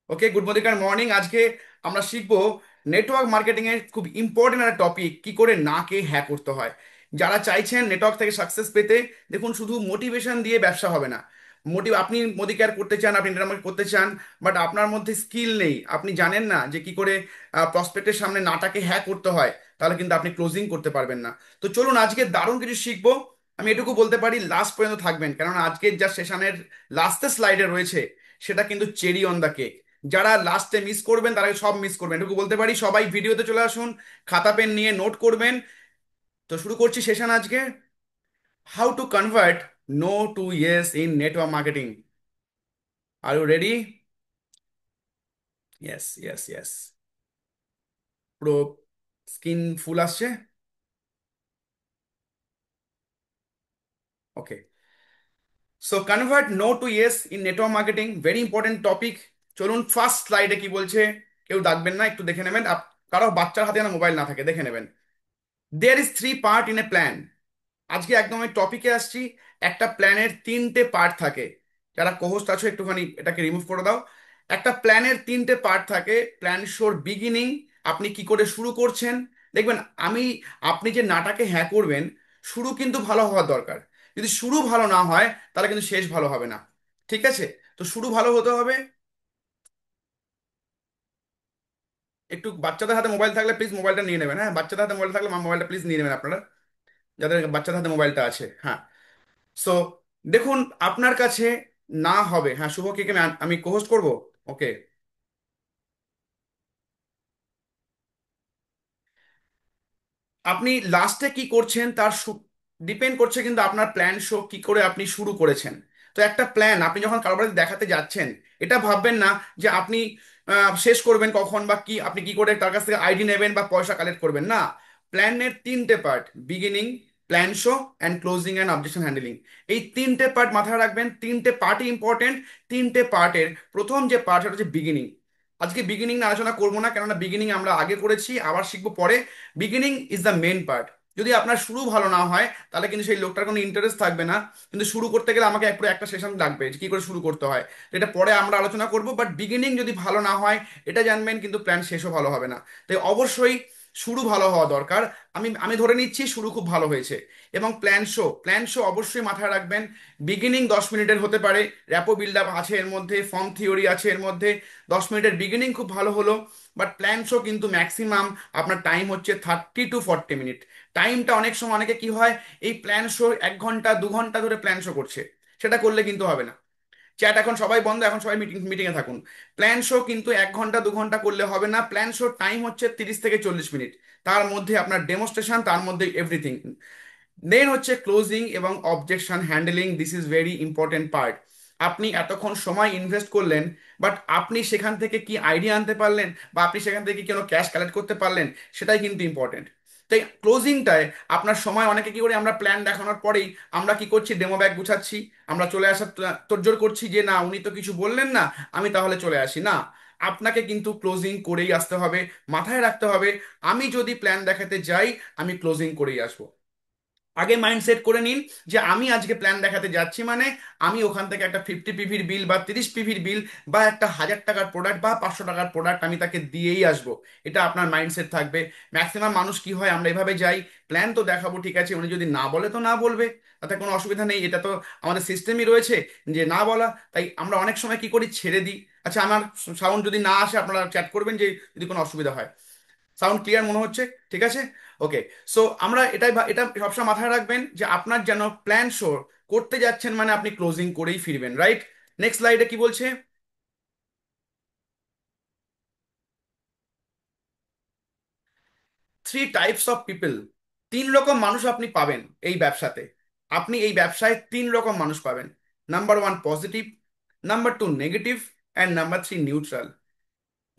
ওকে, good morning. আজকে আমরা শিখবো নেটওয়ার্ক মার্কেটিং এর খুব ইম্পর্টেন্ট একটা টপিক, কি করে নাকে হ্যাক করতে হয়। যারা চাইছেন নেটওয়ার্ক থেকে সাকসেস পেতে, দেখুন শুধু মোটিভেশন দিয়ে ব্যবসা হবে না। আপনি মোদি কেয়ার করতে চান, আপনি নেটওয়ার্ক করতে চান, বাট আপনার মধ্যে স্কিল নেই, আপনি জানেন না যে কি করে প্রসপেক্টের সামনে নাটাকে হ্যাক করতে হয়, তাহলে কিন্তু আপনি ক্লোজিং করতে পারবেন না। তো চলুন আজকে দারুণ কিছু শিখবো। আমি এটুকু বলতে পারি, লাস্ট পর্যন্ত থাকবেন, কারণ আজকের যা সেশনের লাস্টের স্লাইডে রয়েছে সেটা কিন্তু চেরি অন দ্য কেক। যারা লাস্টে মিস করবেন তারা সব মিস করবেন, এটুকু বলতে পারি। সবাই ভিডিওতে চলে আসুন, খাতা পেন নিয়ে নোট করবেন। তো শুরু করছি সেশন আজকে। How to convert no to yes in network marketing. Are you ready? Yes, yes, yes. পুরো স্কিন ফুল আসছে। Okay, so convert no to yes in network marketing, very important topic. চলুন first স্লাইডে কি বলছে, কেউ দেখবেন না, একটু দেখে নেবেন। কারো বাচ্চার হাতে যেন মোবাইল না থাকে, দেখে নেবেন। There is three part in a plan. আজকে একদম এই টপিকে আসছি। একটা প্ল্যানের তিনটে পার্ট থাকে। যারা কোহোস্ট আছো একটুখানি এটাকে রিমুভ করে দাও। একটা প্ল্যানের তিনটে পার্ট থাকে। প্ল্যান শোর বিগিনিং, আপনি কি করে শুরু করছেন। দেখবেন, আমি আপনি যে নাটাকে হ্যাঁ করবেন, শুরু কিন্তু ভালো হওয়ার দরকার। যদি শুরু ভালো না হয়, তাহলে কিন্তু শেষ ভালো হবে না। ঠিক আছে? তো শুরু ভালো হতে হবে। একটু বাচ্চাদের হাতে মোবাইল থাকলে প্লিজ মোবাইলটা নিয়ে নেবেন। হ্যাঁ, বাচ্চাদের হাতে মোবাইল থাকলে মোবাইলটা প্লিজ নিয়ে নেবেন আপনারা, যাদের বাচ্চাদের হাতে মোবাইলটা আছে। হ্যাঁ। সো দেখুন, আপনার কাছে না হবে, হ্যাঁ শুভকে আমি কোহোস্ট করব। ওকে, আপনি লাস্টে কি করছেন তার ডিপেন্ড করছে কিন্তু আপনার প্ল্যান শো কি করে আপনি শুরু করেছেন। তো একটা প্ল্যান আপনি যখন কারোর বাড়িতে দেখাতে যাচ্ছেন, এটা ভাববেন না যে আপনি শেষ করবেন কখন বা কি, আপনি কি করে তার কাছ থেকে আইডি নেবেন বা পয়সা কালেক্ট করবেন না। প্ল্যানের তিনটে part: beginning, plan show and closing and objection handling. এই তিনটে পার্ট মাথায় রাখবেন, তিনটে পার্টই ইম্পর্টেন্ট। তিনটে পার্টের প্রথম যে পার্ট সেটা হচ্ছে বিগিনিং। আজকে বিগিনিং নিয়ে আলোচনা করবো না, কেননা বিগিনিং আমরা আগে করেছি, আবার শিখবো পরে। Beginning is the main part. যদি আপনার শুরু ভালো না হয়, তাহলে কিন্তু সেই লোকটার কোনো ইন্টারেস্ট থাকবে না। কিন্তু শুরু করতে গেলে আমাকে পুরো একটা সেশন লাগবে যে কি করে শুরু করতে হয়। এটা পরে আমরা আলোচনা করব, বাট বিগিনিং যদি ভালো না হয়, এটা জানবেন, কিন্তু প্ল্যান শেষও ভালো হবে না। তাই অবশ্যই শুরু ভালো হওয়া দরকার। আমি আমি ধরে নিচ্ছি শুরু খুব ভালো হয়েছে। এবং প্ল্যান শো অবশ্যই মাথায় রাখবেন। বিগিনিং 10 মিনিটের হতে পারে, র্যাপো বিল্ড আপ আছে এর মধ্যে, ফর্ম থিওরি আছে এর মধ্যে। 10 মিনিটের বিগিনিং খুব ভালো হলো, বাট প্ল্যান শো কিন্তু ম্যাক্সিমাম আপনার টাইম হচ্ছে 30 to 40 মিনিট। টাইমটা অনেক সময় অনেকে কি হয়, এই প্ল্যান শো 1 ঘন্টা 2 ঘন্টা ধরে প্ল্যান শো করছে। সেটা করলে কিন্তু হবে না। চ্যাট এখন সবাই বন্ধ, এখন সবাই মিটিংয়ে থাকুন। প্ল্যান শো কিন্তু 1 ঘন্টা 2 ঘন্টা করলে হবে না। প্ল্যান শো টাইম হচ্ছে 30 থেকে 40 মিনিট। তার মধ্যে আপনার ডেমোস্ট্রেশন, তার মধ্যে এভরিথিং। দেন হচ্ছে ক্লোজিং এবং objection handling, this is very important part. আপনি এতক্ষণ সময় ইনভেস্ট করলেন, বাট আপনি সেখান থেকে কি আইডিয়া আনতে পারলেন, বা আপনি সেখান থেকে কি কোনো ক্যাশ কালেক্ট করতে পারলেন, সেটাই কিন্তু ইম্পর্টেন্ট। তাই ক্লোজিংটায় আপনার সময়, অনেকে কি করি, আমরা প্ল্যান দেখানোর পরেই আমরা কি করছি, ডেমো ব্যাগ গুছাচ্ছি, আমরা চলে আসার তোড়জোড় করছি যে না উনি তো কিছু বললেন না, আমি তাহলে চলে আসি না। আপনাকে কিন্তু ক্লোজিং করেই আসতে হবে। মাথায় রাখতে হবে, আমি যদি প্ল্যান দেখাতে যাই, আমি ক্লোজিং করেই আসবো। আগে মাইন্ড সেট করে নিন যে আমি আজকে প্ল্যান দেখাতে যাচ্ছি, মানে আমি ওখান থেকে একটা 50 পিভির বিল বা 30 পিভির বিল বা একটা 1000 টাকার প্রোডাক্ট বা 500 টাকার প্রোডাক্ট আমি তাকে দিয়েই আসবো। এটা আপনার মাইন্ডসেট থাকবে। ম্যাক্সিমাম মানুষ কি হয়, আমরা এভাবে যাই, প্ল্যান তো দেখাবো ঠিক আছে, উনি যদি না বলে তো না বলবে, তাতে কোনো অসুবিধা নেই, এটা তো আমাদের সিস্টেমই রয়েছে যে না বলা। তাই আমরা অনেক সময় কি করি, ছেড়ে দিই। আচ্ছা, আমার সাউন্ড যদি না আসে আপনারা চ্যাট করবেন যে যদি কোনো অসুবিধা হয়। সাউন্ড ক্লিয়ার মনে হচ্ছে? ঠিক আছে। ওকে। সো আমরা এটা সবসময় মাথায় রাখবেন যে আপনার যেন প্ল্যান শো করতে যাচ্ছেন, মানে আপনি ক্লোজিং করেই ফিরবেন, রাইট? নেক্সট স্লাইডে কি বলছে? Three types of people. 3 রকম মানুষ আপনি পাবেন এই ব্যবসাতে। আপনি এই ব্যবসায় 3 রকম মানুষ পাবেন: number 1 positive, number 2 negative, and number 3 neutral.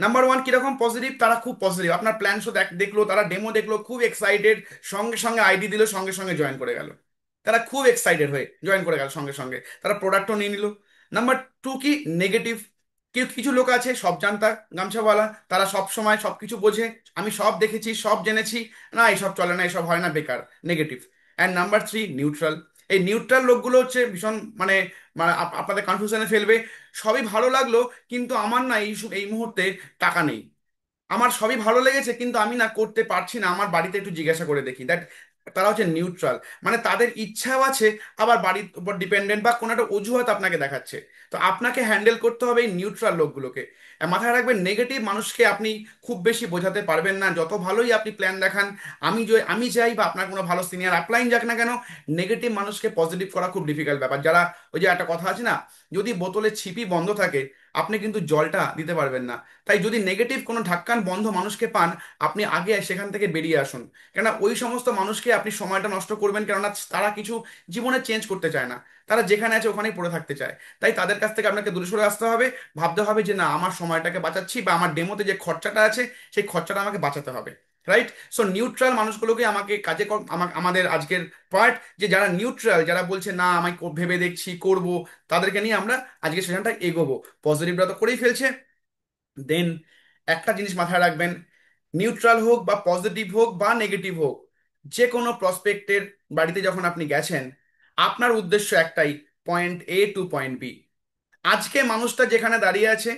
Number 1 কিরকম পজিটিভ? তারা খুব পজিটিভ, আপনার প্ল্যান শো দেখলো, তারা ডেমো দেখলো, খুব এক্সাইটেড, সঙ্গে সঙ্গে আইডি দিল, সঙ্গে সঙ্গে জয়েন করে গেল। তারা খুব এক্সাইটেড হয়ে জয়েন করে গেল, সঙ্গে সঙ্গে তারা প্রোডাক্টও নিয়ে নিল। নাম্বার 2 কি নেগেটিভ। কিছু কিছু লোক আছে সব জানতা গামছাওয়ালা, তারা সব সময় সব কিছু বোঝে, আমি সব দেখেছি, সব জেনেছি, না এসব চলে না, এসব হয় না, বেকার, নেগেটিভ। And number 3 neutral. এই নিউট্রাল লোকগুলো হচ্ছে ভীষণ মানে মানে আপনাদের কনফিউশনে ফেলবে। সবই ভালো লাগলো, কিন্তু আমার না এই মুহূর্তে টাকা নেই। আমার সবই ভালো লেগেছে কিন্তু আমি না করতে পারছি না, আমার বাড়িতে একটু জিজ্ঞাসা করে দেখি। দ্যাট তারা হচ্ছে নিউট্রাল, মানে তাদের ইচ্ছাও আছে, আবার বাড়ির উপর ডিপেন্ডেন্ট বা কোনো একটা অজুহাত আপনাকে দেখাচ্ছে। তো আপনাকে হ্যান্ডেল করতে হবে এই নিউট্রাল লোকগুলোকে। আর মাথায় রাখবেন, নেগেটিভ মানুষকে আপনি খুব বেশি বোঝাতে পারবেন না, যত ভালোই আপনি প্ল্যান দেখান। আমি চাই বা আপনার কোনো ভালো সিনিয়র আপলাইন যাক না কেন, নেগেটিভ মানুষকে পজিটিভ করা খুব ডিফিকাল্ট ব্যাপার। যারা, ওই যে একটা কথা আছে না, যদি বোতলে ছিপি বন্ধ থাকে আপনি কিন্তু জলটা দিতে পারবেন না। তাই যদি নেগেটিভ কোনো ঢাক্কান বন্ধ মানুষকে পান, আপনি আগে সেখান থেকে বেরিয়ে আসুন। কেননা ওই সমস্ত মানুষকে আপনি সময়টা নষ্ট করবেন, কেননা তারা কিছু জীবনে চেঞ্জ করতে চায় না, তারা যেখানে আছে ওখানেই পড়ে থাকতে চায়। তাই তাদের কাছ থেকে আপনাকে দূরে সরে আসতে হবে। ভাবতে হবে যে না, আমার সময়টাকে বাঁচাচ্ছি বা আমার ডেমোতে যে খরচাটা আছে সেই খরচাটা আমাকে বাঁচাতে হবে। রাইট? সো নিউট্রাল মানুষগুলোকে আমাকে আমাদের আজকের পার্ট, যে যারা নিউট্রাল, যারা বলছে না আমায় ভেবে দেখছি করব, তাদেরকে নিয়ে আমরা আজকে সেশনটা এগোবো। পজিটিভরা তো করেই ফেলছে। দেন একটা জিনিস মাথায় রাখবেন, নিউট্রাল হোক বা পজিটিভ হোক বা নেগেটিভ হোক, যে কোনো প্রসপেক্টের বাড়িতে যখন আপনি গেছেন, আপনার উদ্দেশ্য একটাই, point A to point B. আজকে মানুষটা যেখানে দাঁড়িয়ে আছে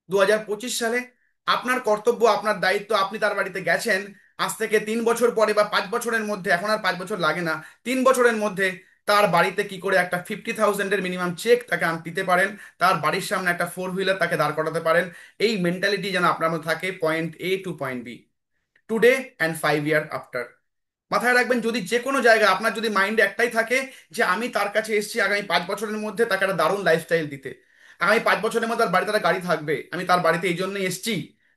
2025 সালে, আপনার কর্তব্য, আপনার দায়িত্ব, আপনি তার বাড়িতে গেছেন, আজ থেকে 3 বছর পরে বা 5 বছরের মধ্যে, এখন আর 5 বছর লাগে না, 3 বছরের মধ্যে তার বাড়িতে কি করে একটা 50,000-এর মিনিমাম চেক তাকে দিতে পারেন, তার বাড়ির সামনে একটা 4 হুইলার তাকে দাঁড় করাতে পারেন। এই মেন্টালিটি যেন আপনার মধ্যে থাকে, point A to point B, today and 5 year after. মাথায় রাখবেন, যদি যে কোনো জায়গায় আপনার যদি মাইন্ডে একটাই থাকে যে আমি তার কাছে এসেছি আগামী 5 বছরের মধ্যে তাকে একটা দারুণ লাইফস্টাইল দিতে, আগামী 5 বছরের মধ্যে তার বাড়িতে একটা গাড়ি থাকবে, আমি তার বাড়িতে এই জন্যই এসেছি,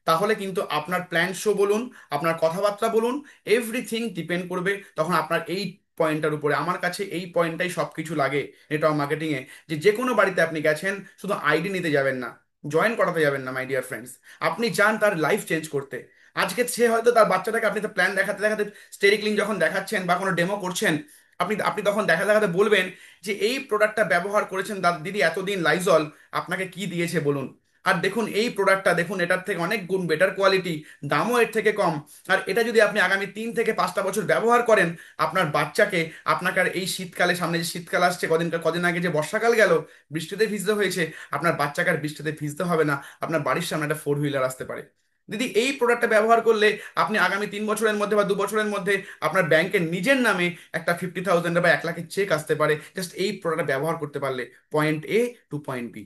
তাহলে কিন্তু আপনার প্ল্যান শো বলুন, আপনার কথাবার্তা বলুন, এভরিথিং ডিপেন্ড করবে তখন আপনার এই পয়েন্টটার উপরে। আমার কাছে এই পয়েন্টটাই সব কিছু লাগে নেটওয়ার্ক মার্কেটিংয়ে, যে যে কোনো বাড়িতে আপনি গেছেন শুধু আইডি নিতে যাবেন না, জয়েন করাতে যাবেন না মাই ডিয়ার ফ্রেন্ডস। আপনি চান তার লাইফ চেঞ্জ করতে। আজকে সে হয়তো তার বাচ্চাটাকে, আপনি তো প্ল্যান দেখাতে দেখাতে স্টেরি ক্লিন যখন দেখাচ্ছেন বা কোনো ডেমো করছেন, আপনি আপনি তখন দেখাতে দেখাতে বলবেন যে এই প্রোডাক্টটা ব্যবহার করেছেন দিদি এতদিন, লাইজল আপনাকে কি দিয়েছে বলুন। আর দেখুন এই প্রোডাক্টটা, দেখুন এটার থেকে অনেক গুণ বেটার কোয়ালিটি, দামও এর থেকে কম। আর এটা যদি আপনি আগামী 3 থেকে 5টা বছর ব্যবহার করেন, আপনার বাচ্চাকে, আপনাকে আর এই শীতকালে, সামনে যে শীতকাল আসছে, কদিন আগে যে বর্ষাকাল গেল, বৃষ্টিতে ভিজতে হয়েছে, আপনার বাচ্চাকে আর বৃষ্টিতে ভিজতে হবে না, আপনার বাড়ির সামনে একটা 4 হুইলার আসতে পারে। দিদি এই প্রোডাক্টটা ব্যবহার করলে আপনি আগামী 3 বছরের মধ্যে বা 2 বছরের মধ্যে আপনার ব্যাংকের নিজের নামে একটা 50,000 বা 1 লাখের চেক আসতে পারে, জাস্ট এই প্রোডাক্টটা ব্যবহার করতে পারলে। Point A to point B,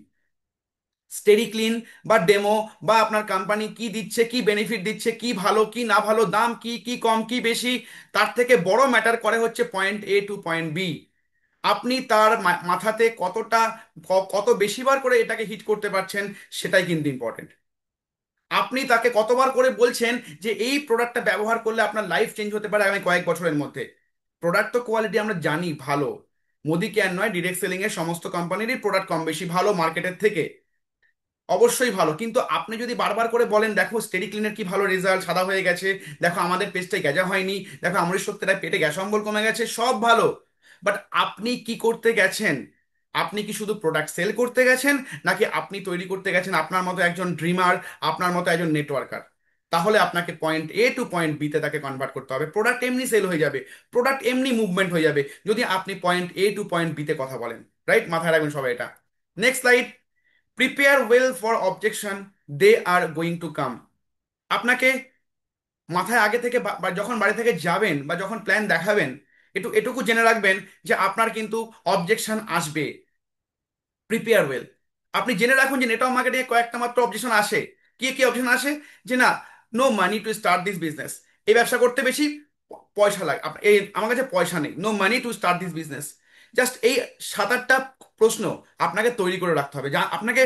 স্টেরি ক্লিন বা ডেমো বা আপনার কোম্পানি কি দিচ্ছে, কি বেনিফিট দিচ্ছে, কি ভালো কি না ভালো, দাম কি, কি কম কি বেশি, তার থেকে বড় ম্যাটার করে হচ্ছে point A to point B. আপনি তার মাথাতে কতটা, কত বেশিবার করে এটাকে হিট করতে পারছেন, সেটাই কিন্তু ইম্পর্টেন্ট। আপনি তাকে কতবার করে বলছেন যে এই প্রোডাক্টটা ব্যবহার করলে আপনার লাইফ চেঞ্জ হতে পারে আগামী কয়েক বছরের মধ্যে। প্রোডাক্ট তো কোয়ালিটি আমরা জানি ভালো, মোদি কেয়ার নয়, ডিরেক্ট সেলিং এর সমস্ত কোম্পানিরই প্রোডাক্ট কম বেশি ভালো মার্কেটের থেকে, অবশ্যই ভালো। কিন্তু আপনি যদি বারবার করে বলেন দেখো স্টেরি ক্লিনের কি ভালো রেজাল্ট, সাদা হয়ে গেছে, দেখো আমাদের পেস্টে গেজা হয়নি, দেখো আমাদের সত্যিটা পেটে গ্যাস অম্বল কমে গেছে, সব ভালো, বাট আপনি কি করতে গেছেন? আপনি কি শুধু প্রোডাক্ট সেল করতে গেছেন, নাকি আপনি তৈরি করতে গেছেন আপনার মতো একজন ড্রিমার, আপনার মতো একজন নেটওয়ার্কার? তাহলে আপনাকে point A to point B তে তাকে কনভার্ট করতে হবে। প্রোডাক্ট এমনি সেল হয়ে যাবে, প্রোডাক্ট এমনি মুভমেন্ট হয়ে যাবে যদি আপনি point A to point B তে কথা বলেন। রাইট? মাথায় রাখবেন সবাই এটা। Next slide, prepare well for objection, they are going to come. আপনাকে মাথায় আগে থেকে বা যখন বাড়ি থেকে যাবেন বা যখন প্ল্যান দেখাবেন, এটুকু জেনে রাখবেন যে আপনার কিন্তু অবজেকশন আসবে। প্রিপেয়ার ওয়েল, আপনি জেনে রাখুন যে নেটওয়ার্ক মার্কেটিংয়ে কয়েকটা মাত্র অবজেকশন আসে। কি কি অবজেকশন আসে? যে না, no money to start this business, এই ব্যবসা করতে বেশি পয়সা লাগে, এই আমার কাছে পয়সা নেই, no money to start this business. Just এই 7-8টা প্রশ্ন আপনাকে তৈরি করে রাখতে হবে, যা আপনাকে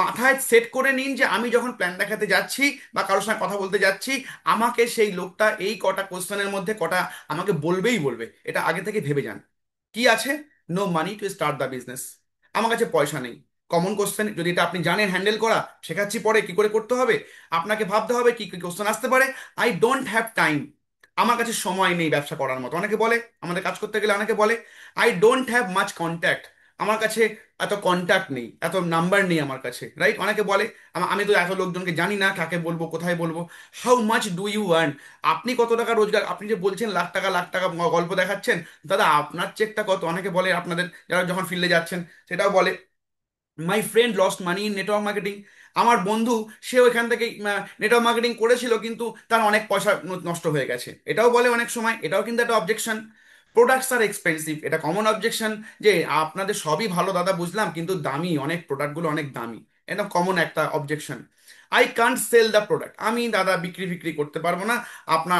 মাথায় সেট করে নিন যে আমি যখন প্ল্যান দেখাতে যাচ্ছি বা কারোর সঙ্গে কথা বলতে যাচ্ছি, আমাকে সেই লোকটা এই কটা কোশ্চেনের মধ্যে কটা আমাকে বলবেই বলবে, এটা আগে থেকে ভেবে যান। কি আছে? No money to start the business, আমার কাছে পয়সা নেই। কমন কোশ্চেন, যদি এটা আপনি জানেন হ্যান্ডেল করা, শেখাচ্ছি পরে কি করে করতে হবে। আপনাকে ভাবতে হবে কি কি কোশ্চেন আসতে পারে। আই ডোন্ট হ্যাভ টাইম, আমার কাছে সময় নেই ব্যবসা করার মতো। অনেকে বলে, আমাদের কাজ করতে গেলে অনেকে বলে, I don't have much contact, আমার কাছে এত কন্ট্যাক্ট নেই, এত নাম্বার নেই আমার কাছে, রাইট? অনেকে বলে আমি তো এত লোকজনকে জানি না, কাকে বলবো, কোথায় বলবো। How much do you earn? আপনি কত টাকা রোজগার? আপনি যে বলছেন লাখ টাকা লাখ টাকা গল্প দেখাচ্ছেন, দাদা আপনার চেকটা কত? অনেকে বলে, আপনাদের যারা যখন ফিল্ডে যাচ্ছেন সেটাও বলে, my friend lost money in network marketing. আমার বন্ধু, সেও এখান থেকে নেটওয়ার্ক মার্কেটিং করেছিল, কিন্তু তার অনেক পয়সা নষ্ট হয়ে গেছে। এটাও বলে অনেক সময়, এটাও কিন্তু একটা অবজেকশন। প্রোডাক্টস আর এক্সপেন্সিভ, এটা কমন অবজেকশন, যে আপনাদের সবই ভালো দাদা বুঝলাম, কিন্তু দামি, অনেক প্রোডাক্টগুলো অনেক দামি। একদম কমন একটা অবজেকশন। I can't sell the product, আমি দাদা বিক্রি ফিক্রি করতে পারবো না,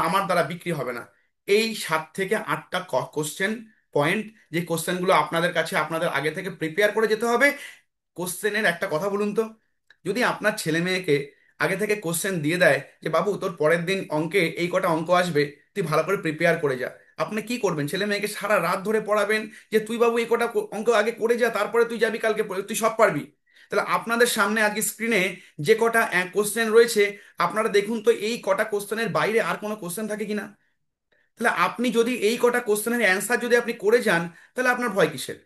আমার দ্বারা বিক্রি হবে না। এই 7 থেকে 8টা কোশ্চেন পয়েন্ট, যে কোশ্চেনগুলো আপনাদের কাছে আপনাদের আগে থেকে প্রিপেয়ার করে যেতে হবে। কোশ্চেনের একটা কথা বলুন তো, যদি আপনার ছেলে মেয়েকে আগে থেকে কোশ্চেন দিয়ে দেয় যে বাবু তোর পরের দিন অঙ্কে এই কটা অঙ্ক আসবে, তুই ভালো করে প্রিপেয়ার করে যা, আপনি কি করবেন? ছেলে মেয়েকে সারা রাত ধরে পড়াবেন যে তুই বাবু এই কটা অঙ্ক আগে করে যা, তারপরে তুই যাবি কালকে তুই সব পারবি? তাহলে আপনাদের সামনে আজকে স্ক্রিনে যে কটা কোশ্চেন রয়েছে, আপনারা দেখুন তো এই কটা কোশ্চেনের বাইরে আর কোনো কোশ্চেন থাকে কিনা। তাহলে আপনি যদি এই কটা কোশ্চেনের অ্যান্সার যদি আপনি করে যান, তাহলে আপনার ভয় কিসের?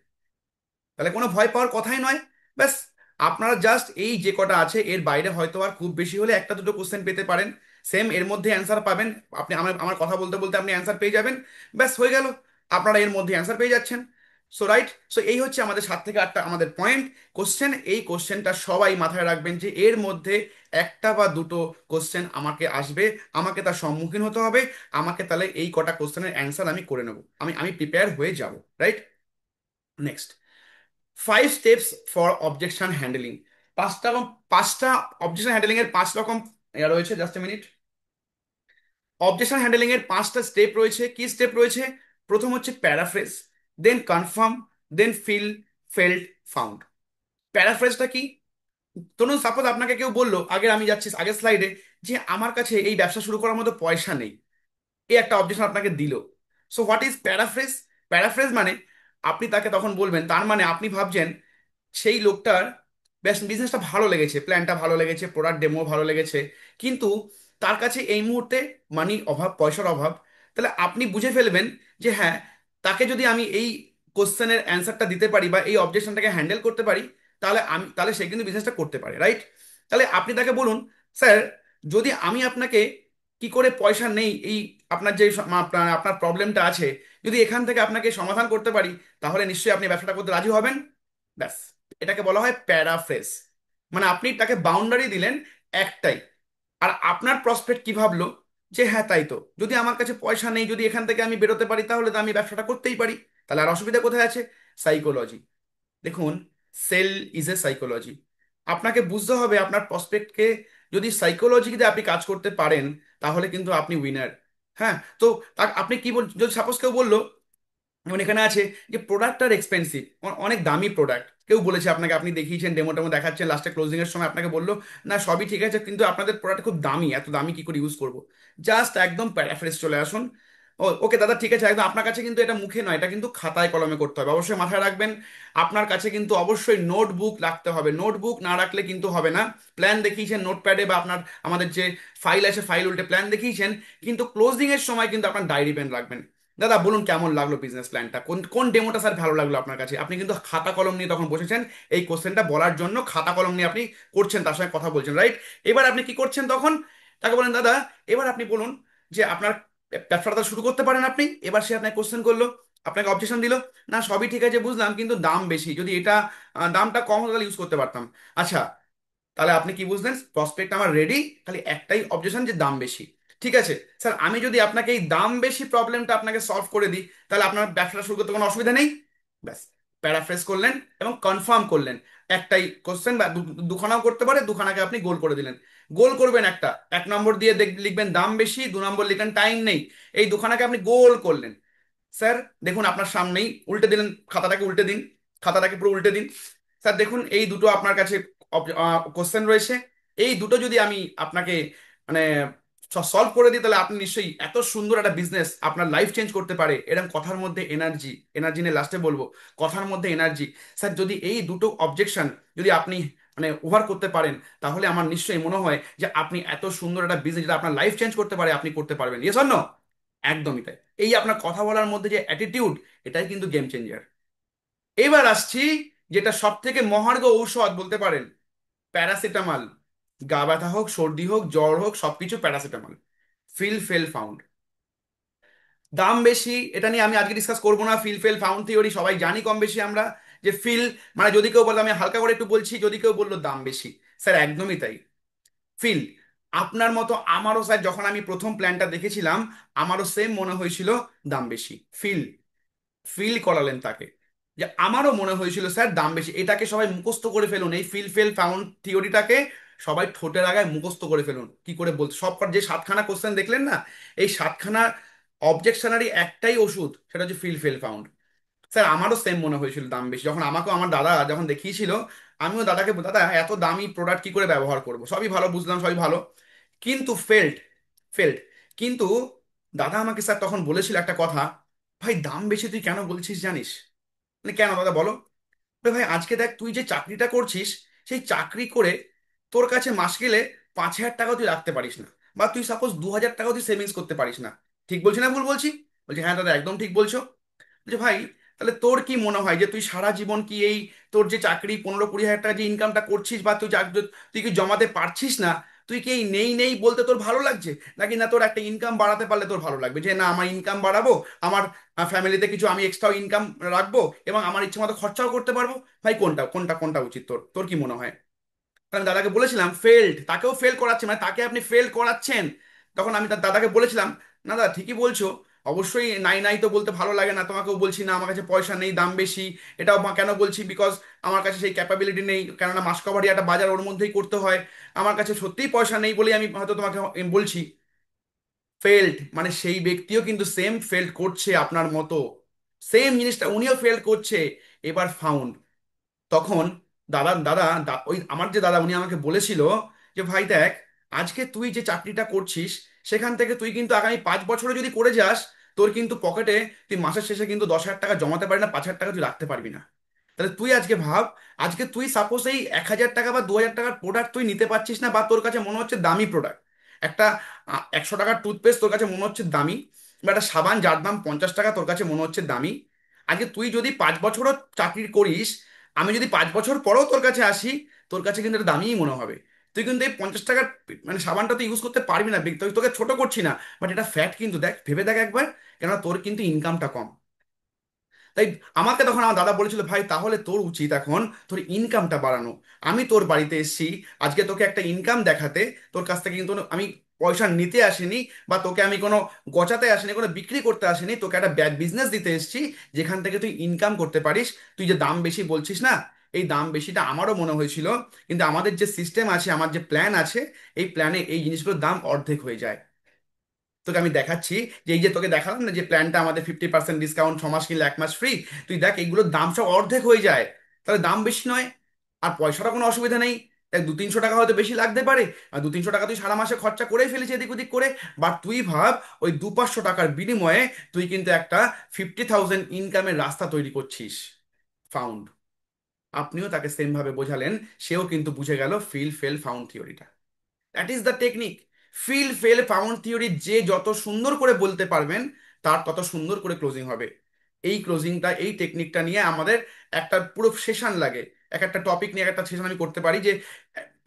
তাহলে কোনো ভয় পাওয়ার কথাই নয়। ব্যাস, আপনারা জাস্ট এই যে কটা আছে এর বাইরে হয়তো আর খুব বেশি হলে একটা দুটো কোশ্চেন পেতে পারেন, সেম এর মধ্যে অ্যান্সার পাবেন। আপনি আমার আমার কথা বলতে বলতে আপনি অ্যান্সার পেয়ে যাবেন, ব্যাস হয়ে গেল, আপনারা এর মধ্যে অ্যান্সার পেয়ে যাচ্ছেন। সো রাইট, সো এই হচ্ছে আমাদের 7 থেকে 8টা আমাদের পয়েন্ট কোশ্চেন। এই কোশ্চেনটা সবাই মাথায় রাখবেন যে এর মধ্যে একটা বা দুটো কোশ্চেন আমাকে আসবে, আমাকে তার সম্মুখীন হতে হবে, আমাকে তাহলে এই কটা কোশ্চেনের অ্যান্সার আমি করে নেবো, আমি আমি প্রিপেয়ার হয়ে যাব, right? Next, 5 steps for objection handling. 5টা অবজেকশন হ্যান্ডলিং এর 5 রকম রয়েছে, just a minute. Objection handling এর 5টা স্টেপ রয়েছে। কি স্টেপ রয়েছে? প্রথম হচ্ছে প্যারাফ্রেজ, দেন কনফার্ম, দেন ফিল, ফেল্ড, ফাউন্ড। প্যারাফ্রেজটা কি? ধরুন সাপোজ আপনাকে কেউ বললো, আগে আমি যাচ্ছি আগের স্লাইডে, যে আমার কাছে এই ব্যবসা শুরু করার মতো পয়সা নেই, এই একটা অবজেকশন আপনাকে দিল। So what is paraphrase? Paraphrase মানে আপনি তাকে তখন বলবেন, তার মানে আপনি ভাবছেন সেই লোকটার বেশ বিজনেসটা ভালো লেগেছে, প্ল্যানটা ভালো লেগেছে, প্রোডাক্ট ডেমো ভালো লেগেছে, কিন্তু তার কাছে এই মুহূর্তে মানির অভাব, পয়সার অভাব। তাহলে আপনি বুঝে ফেলবেন যে হ্যাঁ, তাকে যদি আমি এই কোশ্চেনের অ্যান্সারটা দিতে পারি বা এই অবজেকশনটাকে হ্যান্ডেল করতে পারি, তাহলে সে কিন্তু বিজনেসটা করতে পারে, রাইট? তাহলে আপনি তাকে বলুন, স্যার, যদি আমি আপনাকে কি করে পয়সা নেই, এই আপনার যে আপনার আপনার প্রবলেমটা আছে, যদি এখান থেকে আপনাকে সমাধান করতে পারি, তাহলে নিশ্চয়ই আপনি ব্যবসাটা করতে রাজি হবেন। ব্যাস, এটাকে বলা হয় প্যারাফ্রেজ। মানে আপনি তাকে বাউন্ডারি দিলেন একটাই, আর আপনার প্রসপেক্ট কি ভাবলো, যে হ্যাঁ তাই তো, যদি আমার কাছে পয়সা নেই, যদি এখান থেকে আমি বেরোতে পারি, তাহলে তো আমি ব্যবসাটা করতেই পারি, তাহলে আর অসুবিধা কোথায় আছে? সাইকোলজি। দেখুন, সেল ইজ এ সাইকোলজি। আপনাকে বুঝতে হবে আপনার প্রসপেক্টকে, যদি সাইকোলজি দিয়ে আপনি কাজ করতে পারেন, তাহলে কিন্তু আপনি উইনার। হ্যাঁ, তো আপনি কি বল, যদি সাপোজ কেউ বললো, যেমন এখানে আছে যে প্রোডাক্টটার এক্সপেন্সিভ, অনেক দামি প্রোডাক্ট, কেউ বলেছে আপনাকে, আপনি দেখিয়েছেন, ডেমো টেমো দেখাচ্ছেন, লাস্টে ক্লোজিং এর সময় আপনাকে বললো না সবই ঠিক আছে, কিন্তু আপনাদের প্রোডাক্ট খুব দামি, এত দামি কি করে ইউজ করবো? জাস্ট একদম প্যারাফ্রেজ চলে আসুন, ও ওকে দাদা ঠিক আছে, একদম আপনার কাছে কিন্তু এটা মুখে নয়, এটা কিন্তু খাতায় কলমে করতে হবে, অবশ্যই মাথায় রাখবেন। আপনার কাছে কিন্তু অবশ্যই নোটবুক রাখতে হবে, নোটবুক না রাখলে কিন্তু হবে না। প্ল্যান দেখিয়েছেন নোটপ্যাডে বা আপনার আমাদের যে ফাইল আছে ফাইল উল্টে প্ল্যান দেখিয়েছেন, কিন্তু ক্লোজিং এর সময় কিন্তু আপনার ডায়েরি পেন রাখবেন। দাদা বলুন কেমন লাগলো বিজনেস প্ল্যানটা, কোন কোন ডেমোটা স্যার ভালো লাগলো আপনার কাছে? আপনি কিন্তু খাতা কলম নিয়ে তখন বসেছেন এই কোশ্চেনটা বলার জন্য, খাতা কলম নিয়ে আপনি করছেন, তার সঙ্গে কথা বলছেন, রাইট? এবার আপনি কি করছেন তখন? তাকে বলেন, দাদা এবার আপনি বলুন যে আপনার ব্যবসাটা শুরু করতে পারেন আপনি। এবার সে আপনাকে কোশ্চেন করলো, আপনাকে অবজেকশন দিল, না সবই ঠিক আছে বুঝলাম, কিন্তু দাম বেশি, যদি এটা দামটা কম হলে ইউজ করতে পারতাম। আচ্ছা, তাহলে আপনি কি বুঝলেন? প্রসপেক্ট আমার রেডি, খালি একটাই অবজেকশন যে দাম বেশি। ঠিক আছে স্যার, আমি যদি আপনাকে এই দাম বেশি প্রবলেমটা আপনাকে সলভ করে দিই, তাহলে আপনার ব্যবসাটা শুরু করতে কোনো অসুবিধা নেই। ব্যাস, প্যারাফ্রেজ করলেন এবং কনফার্ম করলেন। একটাই কোশ্চেন বা দুখানাও করতে পারে, দুখানাকে আপনি গোল করে দিলেন। গোল করবেন একটা, 1 নম্বর দিয়ে লিখবেন দাম বেশি, 2 নম্বর লিখলেন টাইম নেই, এই দুখানাকে আপনি গোল করলেন। স্যার দেখুন আপনার সামনেই, উল্টে দিলেন, খাতাটাকে উল্টে দিন, খাতাটাকে পুরো উল্টে দিন। স্যার দেখুন এই দুটো আপনার কাছে কোশ্চেন রয়েছে, এই দুটো যদি আমি আপনাকে মানে সলভ করে দিই, তাহলে আপনি নিশ্চয়ই এত সুন্দর একটা বিজনেস আপনার লাইফ চেঞ্জ করতে পারে। এরকম কথার মধ্যে এনার্জি, এনার্জি নিয়ে লাস্টে বলবো, কথার মধ্যে এনার্জি। স্যার যদি এই দুটো অবজেকশন যদি আপনি ওভার করতে পারেন, তাহলে আমার নিশ্চয়ই মনে হয় যে আপনি এত সুন্দর একটা বিজনেস যেটা আপনার লাইফ চেঞ্জ করতে পারে, আপনি করতে পারবেন। Yes or no? একদমই তাই। এই আপনার কথা বলার মধ্যে যে অ্যাটিটিউড, এটাই কিন্তু গেম চেঞ্জার। এবার আসছি যেটা সব থেকে মহার্ঘ ঔষধ বলতে পারেন, প্যারাসিটামল। গা ব্যথা হোক, সর্দি হোক, জ্বর হোক, সবকিছু প্যারাসিটামল। Feel felt found. দাম বেশি এটা নিয়ে আমি আজকে ডিসকাস করবো না। ফিল ফেল ফাউন্ড থিওরি সবাই জানি কম বেশি আমরা, যে ফিল মানে যদি কেউ বললো, আমি হালকা করে একটু বলছি, যদি কেউ বললো দাম বেশি, স্যার একদমই তাই। ফিল, আপনার মতো আমারও স্যার, যখন আমি প্রথম প্ল্যানটা দেখেছিলাম আমারও সেম মনে হয়েছিল দাম বেশি। ফিল ফিল করালেন তাকে, যে আমারও মনে হয়েছিল স্যার দাম বেশি। এটাকে সবাই মুখস্থ করে ফেলুন, এই ফিল ফেল ফাউন্ড থিওরিটাকে সবাই ঠোঁটের আগায় মুখস্থ করে ফেলুন। কি করে বলতে, সব যে সাতখানা কোশ্চেন দেখলেন না, এই সাতখানা অবজেকশনারি একটাই ওষুধ, সেটা হচ্ছে ফিল ফেল ফাউন্ড। স্যার আমারও সেম মনে হয়েছিল দাম বেশি, যখন আমাকেও আমার দাদা যখন দেখিয়েছিল, আমিও দাদাকে দাদা এত দামি প্রোডাক্ট কি করে ব্যবহার করব, সবই ভালো বুঝলাম, সবই ভালো, কিন্তু ফেল্ড। কিন্তু দাদা আমাকে স্যার তখন বলেছিল একটা কথা, ভাই দাম বেশি তুই কেন বলছিস জানিস? মানে কেন দাদা বলো? বলে, ভাই আজকে দেখ তুই যে চাকরিটা করছিস, সেই চাকরি করে তোর কাছে মাস গেলে 5,000 টাকা তুই রাখতে পারিস না, বা তুই সাপোজ 2,000 টাকা তুই সেভিংস করতে পারিস না। ঠিক বলছি না ভুল বলছি? বলছি হ্যাঁ দাদা একদম ঠিক বলছো। বলছে ভাই তাহলে তোর কি মনে হয় যে তুই সারা জীবন কি এই তোর যে চাকরি 15-20 হাজার টাকা যে ইনকামটা করছিস, বা তুই তুই কি জমাতে পারছিস না, তুই কি এই নেই নেই বলতে তোর ভালো লাগছে, নাকি না তোর একটা ইনকাম বাড়াতে পারলে তোর ভালো লাগবে, যে না আমার ইনকাম বাড়াবো, আমার ফ্যামিলিতে কিছু আমি এক্সট্রা ইনকাম রাখবো, এবং আমার ইচ্ছে মতো খরচাও করতে পারবো? ভাই কোনটা কোনটা কোনটা উচিত, তোর তোর কি মনে হয়? আমি দাদাকে বলেছিলাম ফেল্ড, তাকেও ফেল করাচ্ছে, মানে তাকে আপনি ফেল করাচ্ছেন। তখন আমি তার দাদাকে বলেছিলাম, না দাদা ঠিকই বলছো, অবশ্যই নাই নাই তো বলতে ভালো লাগে না, তোমাকেও বলছি না আমার কাছে পয়সা নেই, দাম বেশি। এটাও কেন বলছি, বিকজ আমার কাছে সেই ক্যাপাবিলিটি নেই, কেননা মাস কভারই একটা বাজার ওর মধ্যেই করতে হয়। আমার কাছে সত্যিই পয়সা নেই বলেই আমি হয়তো তোমাকে বলছি। ফেল্ড মানে সেই ব্যক্তিও কিন্তু সেম ফেল্ড করছে আপনার মতো, সেম জিনিসটা উনিও ফেল করছে। এবার ফাউন্ড, তখন দাদা দাদা ওই আমার যে দাদা উনি আমাকে বলেছিল যে ভাই দেখ, আজকে তুই যে চাকরিটা করছিস সেখান থেকে তুই কিন্তু আগামী 5 বছরে যদি করে যাস, তোর কিন্তু পকেটে তুই মাসের শেষে কিন্তু 10,000 টাকা জমাতে পারবি না, 5,000 টাকা তুই রাখতে পারবি না। তাহলে তুই আজকে ভাব, আজকে তুই সাপোজ এই 1,000 টাকা বা 2,000 টাকার প্রোডাক্ট তুই নিতে পারছিস না, বা তোর কাছে মনে হচ্ছে দামি প্রোডাক্ট, একটা 100 টাকার টুথপেস্ট তোর কাছে মনে হচ্ছে দামি, বা একটা সাবান যার দাম 50 টাকা তোর কাছে মনে হচ্ছে দামি। আজকে তুই যদি 5 বছরও চাকরি করিস, আমি যদি 5 বছর পরেও তোর কাছে আসি, তোর কাছে কিন্তু এটা দামিই মনে হবে। তুই কিন্তু এই 50 টাকার মানে সাবানটা তুই ইউজ করতে পারবি না, তোকে ছোট করছি না, বাট এটা ফ্যাক্ট কিন্তু, দেখ ভেবে দেখ একবার, কেননা তোর কিন্তু ইনকামটা কম। তাই আমাকে তখন আমার দাদা বলেছিল, ভাই তাহলে তোর উচিত এখন তোর ইনকামটা বাড়ানো। আমি তোর বাড়িতে এসেছি আজকে তোকে একটা ইনকাম দেখাতে, তোর কাছ থেকে কিন্তু আমি পয়সা নিতে আসিনি, বা তোকে আমি কোনো গচাতে আসিনি, কোনো বিক্রি করতে আসিনি, তোকে একটা ব্যাড বিজনেস দিতে এসেছি, যেখান থেকে তুই ইনকাম করতে পারিস। তুই যে দাম বেশি বলছিস না, এই দাম বেশিটা আমারও মনে হয়েছিল, কিন্তু আমাদের যে সিস্টেম আছে, আমার যে প্ল্যান আছে, এই প্ল্যানে এই জিনিসগুলোর দাম অর্ধেক হয়ে যায়। তোকে আমি দেখাচ্ছি, যে এই যে তোকে দেখালাম না যে প্ল্যানটা আমাদের 50% ডিসকাউন্ট, 6 মাস কিনলে 1 মাস ফ্রি, তুই দেখ এইগুলোর দাম সব অর্ধেক হয়ে যায়। তাহলে দাম বেশি নয়, আর পয়সাটা কোনো অসুবিধা নেই। দেখ 200-300 টাকা হয়তো বেশি লাগতে পারে, আর 200-300 টাকা তুই সারা মাসে খরচা করেই ফেলেছিস এদিক ওদিক করে, বাট তুই ভাব ওই 200-500 টাকার বিনিময়ে তুই কিন্তু একটা 50,000 ইনকামের রাস্তা তৈরি করছিস। ফাউন্ড, আপনিও তাকে সেম ভাবে বোঝালেন, সেও কিন্তু বুঝে গেল ফিল ফেল ফাউন্ড থিওরিটা। That is the technique. Feel felt found theory যে যত সুন্দর করে বলতে পারবেন, তার তত সুন্দর করে ক্লোজিং হবে। এই ক্লোজিংটা, এই টেকনিকটা নিয়ে আমাদের একটা পুরো সেশন লাগে। এক একটা টপিক নিয়ে একটা সেশন আমি করতে পারি, যে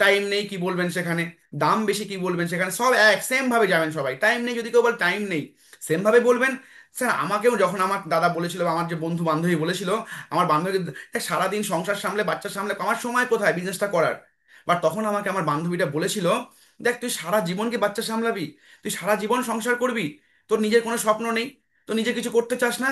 টাইম নেই কি বলবেন সেখানে, দাম বেশি কি বলবেন সেখানে, সব এক সেম ভাবে যাবেন সবাই। টাইম নেই যদি কেউ বল টাইম নেই, সেম ভাবে বলবেন। স্যার আমাকেও যখন আমার দাদা বলেছিল, বা আমার যে বন্ধু বান্ধবী বলেছিল, আমার বান্ধবী, "দেখ, সারাদিন সংসার সামলে বাচ্চা সামলে আমার সময় কোথায় বিজনেসটা করার?" বাট তখন আমাকে আমার বান্ধবীটা বলেছিল, দেখ তুই সারা জীবন কি বাচ্চা সামলাবি? তুই সারা জীবন সংসার করবি? তোর নিজের কোনো স্বপ্ন নেই? তো নিজে কিছু করতে চাস না?